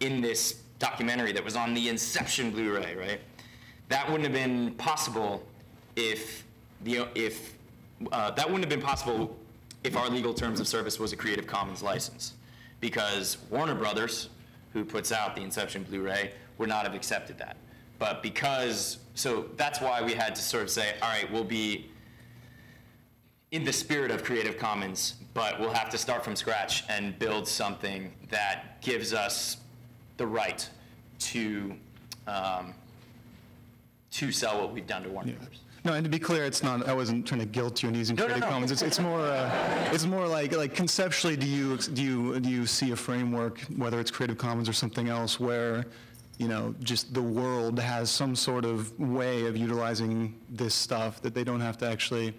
in this documentary that was on the Inception Blu-ray, right? That wouldn't have been possible if our legal terms of service was a Creative Commons license, because Warner Brothers, who puts out the Inception Blu-ray, would not have accepted that. But so that's why we had to sort of say, all right, we'll be in the spirit of Creative Commons, but we'll have to start from scratch and build something that gives us the right to sell what we've done to Warner Brothers. No, and to be clear, it's not. I wasn't trying to guilt you in using Creative Commons. It's more like conceptually, do you see a framework, whether it's Creative Commons or something else, where, you know, just the world has some sort of way of utilizing this stuff, that they don't have to actually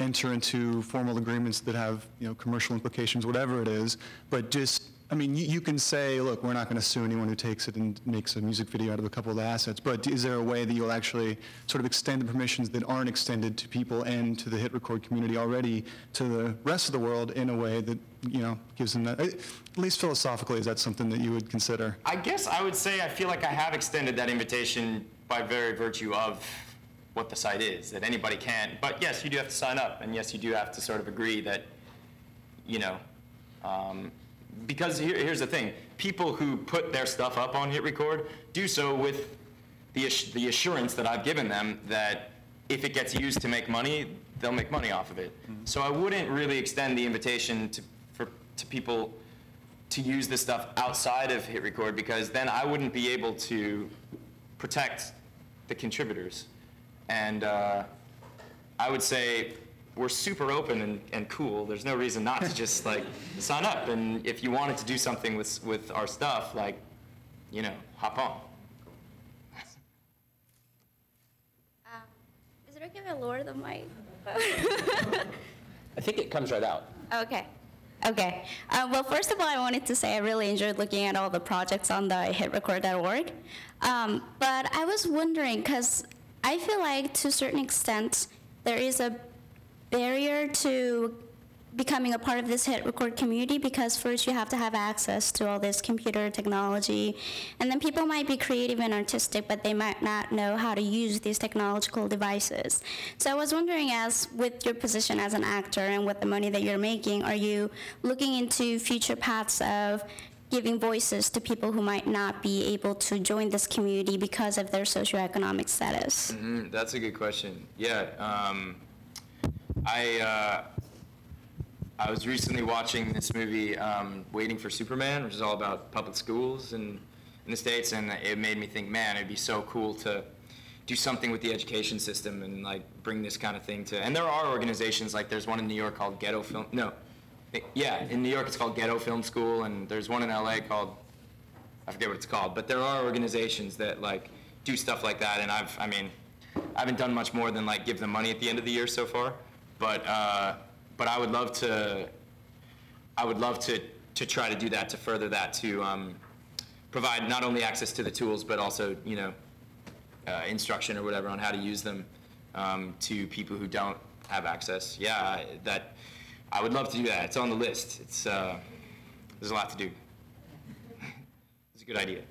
enter into formal agreements that have, you know, commercial implications, whatever it is, but just, I mean, you can say, look, we're not going to sue anyone who takes it and makes a music video out of a couple of the assets, but is there a way that you'll actually sort of extend the permissions that aren't extended to people and to the hit record community already to the rest of the world in a way that, you know, gives them that, at least philosophically, is that something that you would consider? I guess I would say I feel like I have extended that invitation by very virtue of what the site is, that anybody can, but yes, you do have to sign up, and yes, you do have to sort of agree that, you know, because here's the thing, people who put their stuff up on Hit Record do so with the assurance that I've given them that if it gets used to make money, they'll make money off of it. Mm-hmm. So I wouldn't really extend the invitation to people to use this stuff outside of Hit Record, because then I wouldn't be able to protect the contributors. And I would say we're super open and cool. There's no reason not to just like sign up. And if you wanted to do something with our stuff, like, you know, hop on. Is it okay if I lower the mic? I think it comes right out. Okay. Okay. Well, first of all, I wanted to say I really enjoyed looking at all the projects on the hitrecord.org. But I was wondering, because I feel like to a certain extent, there is a barrier to becoming a part of this hit record community, because first you have to have access to all this computer technology, and then people might be creative and artistic, but they might not know how to use these technological devices. So I was wondering, as with your position as an actor and with the money that you're making, are you looking into future paths of giving voices to people who might not be able to join this community because of their socioeconomic status? Mm-hmm. That's a good question. Yeah. I was recently watching this movie, Waiting for Superman, which is all about public schools in the States, and it made me think, man, it'd be so cool to do something with the education system and like bring this kind of thing to, and there are organizations, like there's one in New York called Ghetto Film, in New York it's called Ghetto Film School, and there's one in LA called, I forget what it's called, but there are organizations that like do stuff like that, and I haven't done much more than like give them money at the end of the year so far. But I would love to try to do that, to further that, to provide not only access to the tools, but also, you know, instruction or whatever on how to use them to people who don't have access. Yeah, that I would love to do that. It's on the list. It's there's a lot to do. It's a good idea.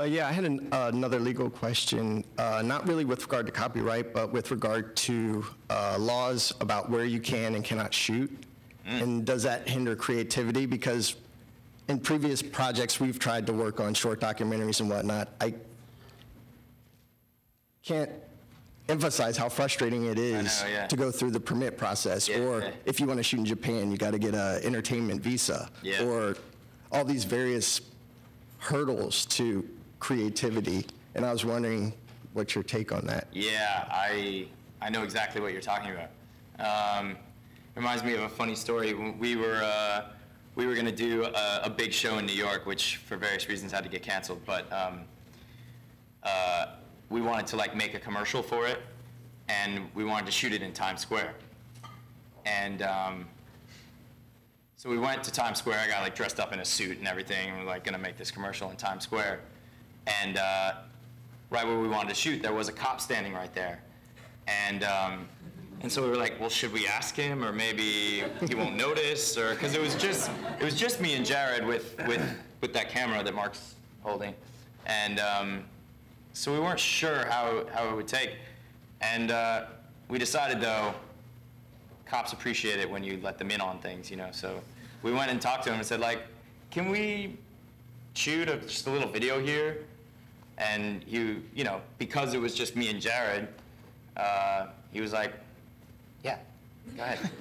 Yeah, I had another legal question, not really with regard to copyright, but with regard to laws about where you can and cannot shoot. And does that hinder creativity? Because in previous projects we've tried to work on short documentaries and whatnot, I can't emphasize how frustrating it is to go through the permit process. Or if you want to shoot in Japan, you got to get an entertainment visa. Or all these various hurdles to creativity, and I was wondering what's your take on that? Yeah, I know exactly what you're talking about. Reminds me of a funny story. We were going to do a big show in New York, which for various reasons had to get canceled. But we wanted to like make a commercial for it, and we wanted to shoot it in Times Square. And so we went to Times Square. I got like dressed up in a suit and everything, and we're like going to make this commercial in Times Square. And right where we wanted to shoot, there was a cop standing right there. And so we were like, well, should we ask him, or maybe he won't notice, or because it was just me and Jared with that camera that Mark's holding, and so we weren't sure how it would take, and we decided though, cops appreciate it when you let them in on things, you know. So we went and talked to him and said like, can we shoot just a little video here? And you know, because it was just me and Jared, he was like, yeah, go ahead.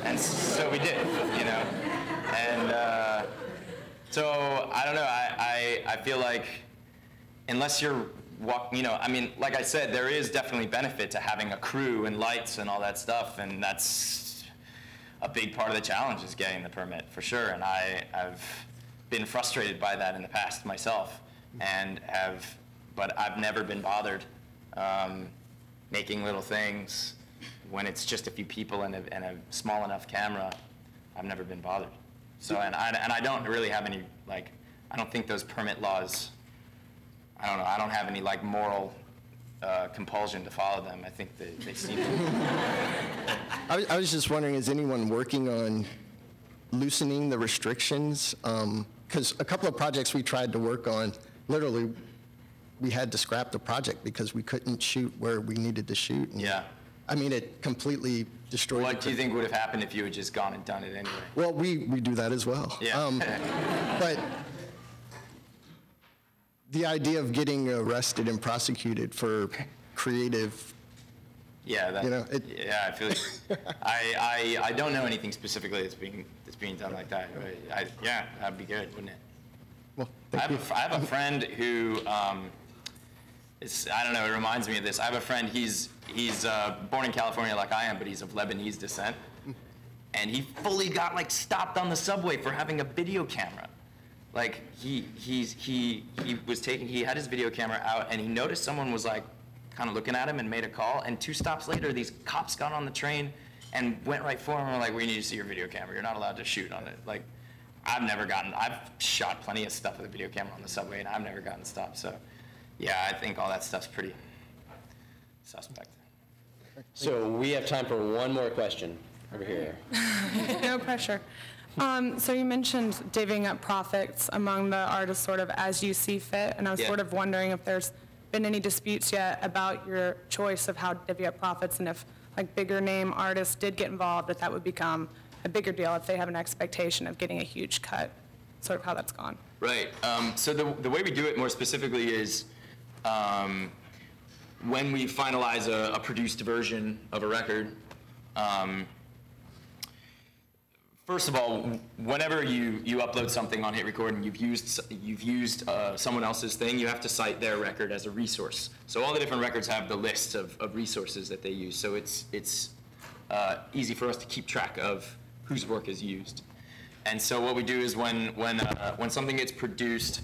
And so we did, you know. And so I don't know. I feel like unless you're you know, I mean, like I said, there is definitely benefit to having a crew and lights and all that stuff, and that's a big part of the challenge is getting the permit for sure. And I've been frustrated by that in the past myself, and but I've never been bothered making little things when it's just a few people and a small enough camera. I've never been bothered. So, and I don't really have any, like, I don't think those permit laws, I don't know, I don't have any like moral compulsion to follow them. I think they seem to. I was just wondering, is anyone working on loosening the restrictions? Because a couple of projects we tried to work on, literally, we had to scrap the project because we couldn't shoot where we needed to shoot. And, yeah. I mean, it completely destroyed. What do you think would have happened if you had just gone and done it anyway? Well, we do that as well. Yeah. But the idea of getting arrested and prosecuted for creative. Yeah, that, you know, yeah, I feel like, I don't know anything specifically that's being done like that. Yeah, that'd be good, wouldn't it? Well, I have a friend who, I don't know, it reminds me of this. I have a friend, he's born in California like I am, but he's of Lebanese descent. And he fully got like stopped on the subway for having a video camera. Like he had his video camera out, and he noticed someone was like kind of looking at him and made a call, and 2 stops later, these cops got on the train and went right for him and were like, we need to see your video camera. You're not allowed to shoot on it. Like, I've shot plenty of stuff with a video camera on the subway, and I've never gotten stopped. So, yeah, I think all that stuff's pretty suspect. So we have time for one more question over here. No pressure. So you mentioned divvying up profits among the artists sort of as you see fit, and I was sort of wondering if there's been any disputes yet about your choice of how to divvy up profits, and if like bigger name artists did get involved, that would become a bigger deal if they have an expectation of getting a huge cut, sort of how that's gone. Right. So the way we do it more specifically is when we finalize a produced version of a record, first of all, whenever you upload something on HitRecord and you've used someone else's thing, you have to cite their record as a resource. So all the different records have the lists of resources that they use. So it's easy for us to keep track of whose work is used. And so what we do is when something gets produced,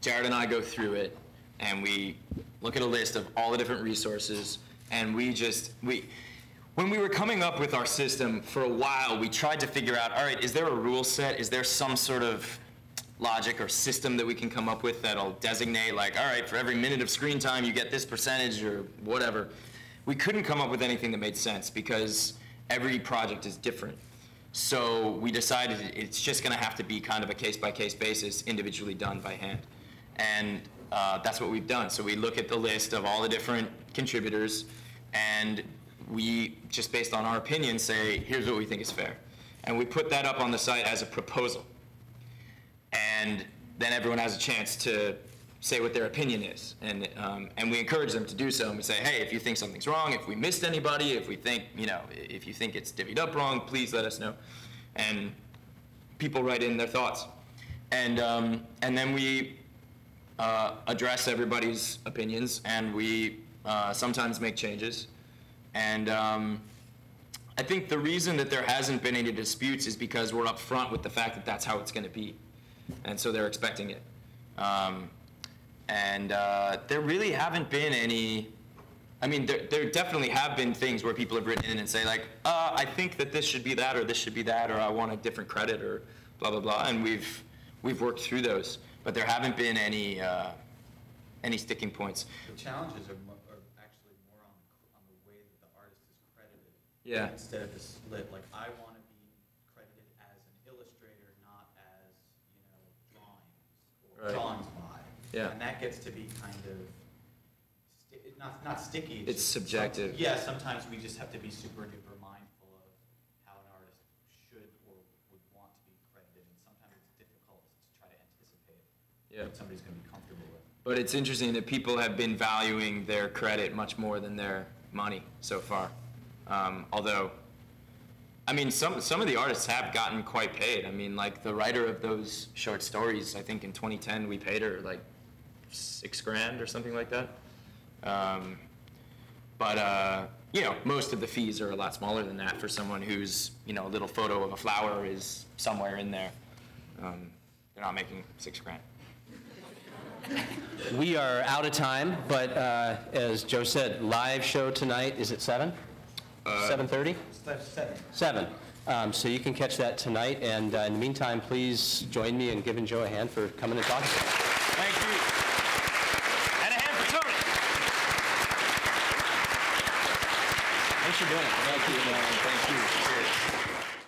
Jared and I go through it and we look at a list of all the different resources, and when we were coming up with our system for a while, we tried to figure out, all right, is there a rule set? Is there some sort of logic or system that we can come up with that'll designate, like, all right, for every minute of screen time, you get this percentage or whatever? We couldn't come up with anything that made sense because every project is different. So we decided it's just going to have to be kind of a case-by-case basis, individually done by hand. And that's what we've done. So we look at the list of all the different contributors, and we, just based on our opinion, say, here's what we think is fair. And we put that up on the site as a proposal. And then everyone has a chance to say what their opinion is. And we encourage them to do so. And we say, hey, if you think something's wrong, if we missed anybody, if we think, you know, if you think it's divvied up wrong, please let us know. And people write in their thoughts. And then we address everybody's opinions, and we sometimes make changes. And I think the reason that there hasn't been any disputes is because we're upfront with the fact that that's how it's going to be. And so they're expecting it. There really haven't been any, I mean, there definitely have been things where people have written in and say like, I think that this should be that, or this should be that, or I want a different credit, or blah, blah, blah. And we've worked through those. But there haven't been any sticking points. The challenges are actually more on the way that the artist is credited. Yeah. Instead of the split, like I want to be credited as an illustrator, not as, drawings or drawings by. Yeah. And that gets to be kind of, not sticky. It's subjective. Yeah, sometimes we just have to be super duper mindful of how an artist should or would want to be credited. And sometimes it's difficult to try to anticipate what somebody's going to be comfortable with. But it's interesting that people have been valuing their credit much more than their money so far. Although, I mean, some of the artists have gotten quite paid. I mean, like the writer of those short stories, I think in 2010 we paid her like $6,000 or something like that. Most of the fees are a lot smaller than that for someone whose, a little photo of a flower is somewhere in there. They're not making $6,000. We are out of time, but as Joe said, live show tonight, is it 7? 7:30? 7. So you can catch that tonight, and in the meantime, please join me in giving Joe a hand for coming and talking to us. Thank you. And a hand for Tony. Thanks for doing it. Thank you, man. Thank you. Cheers.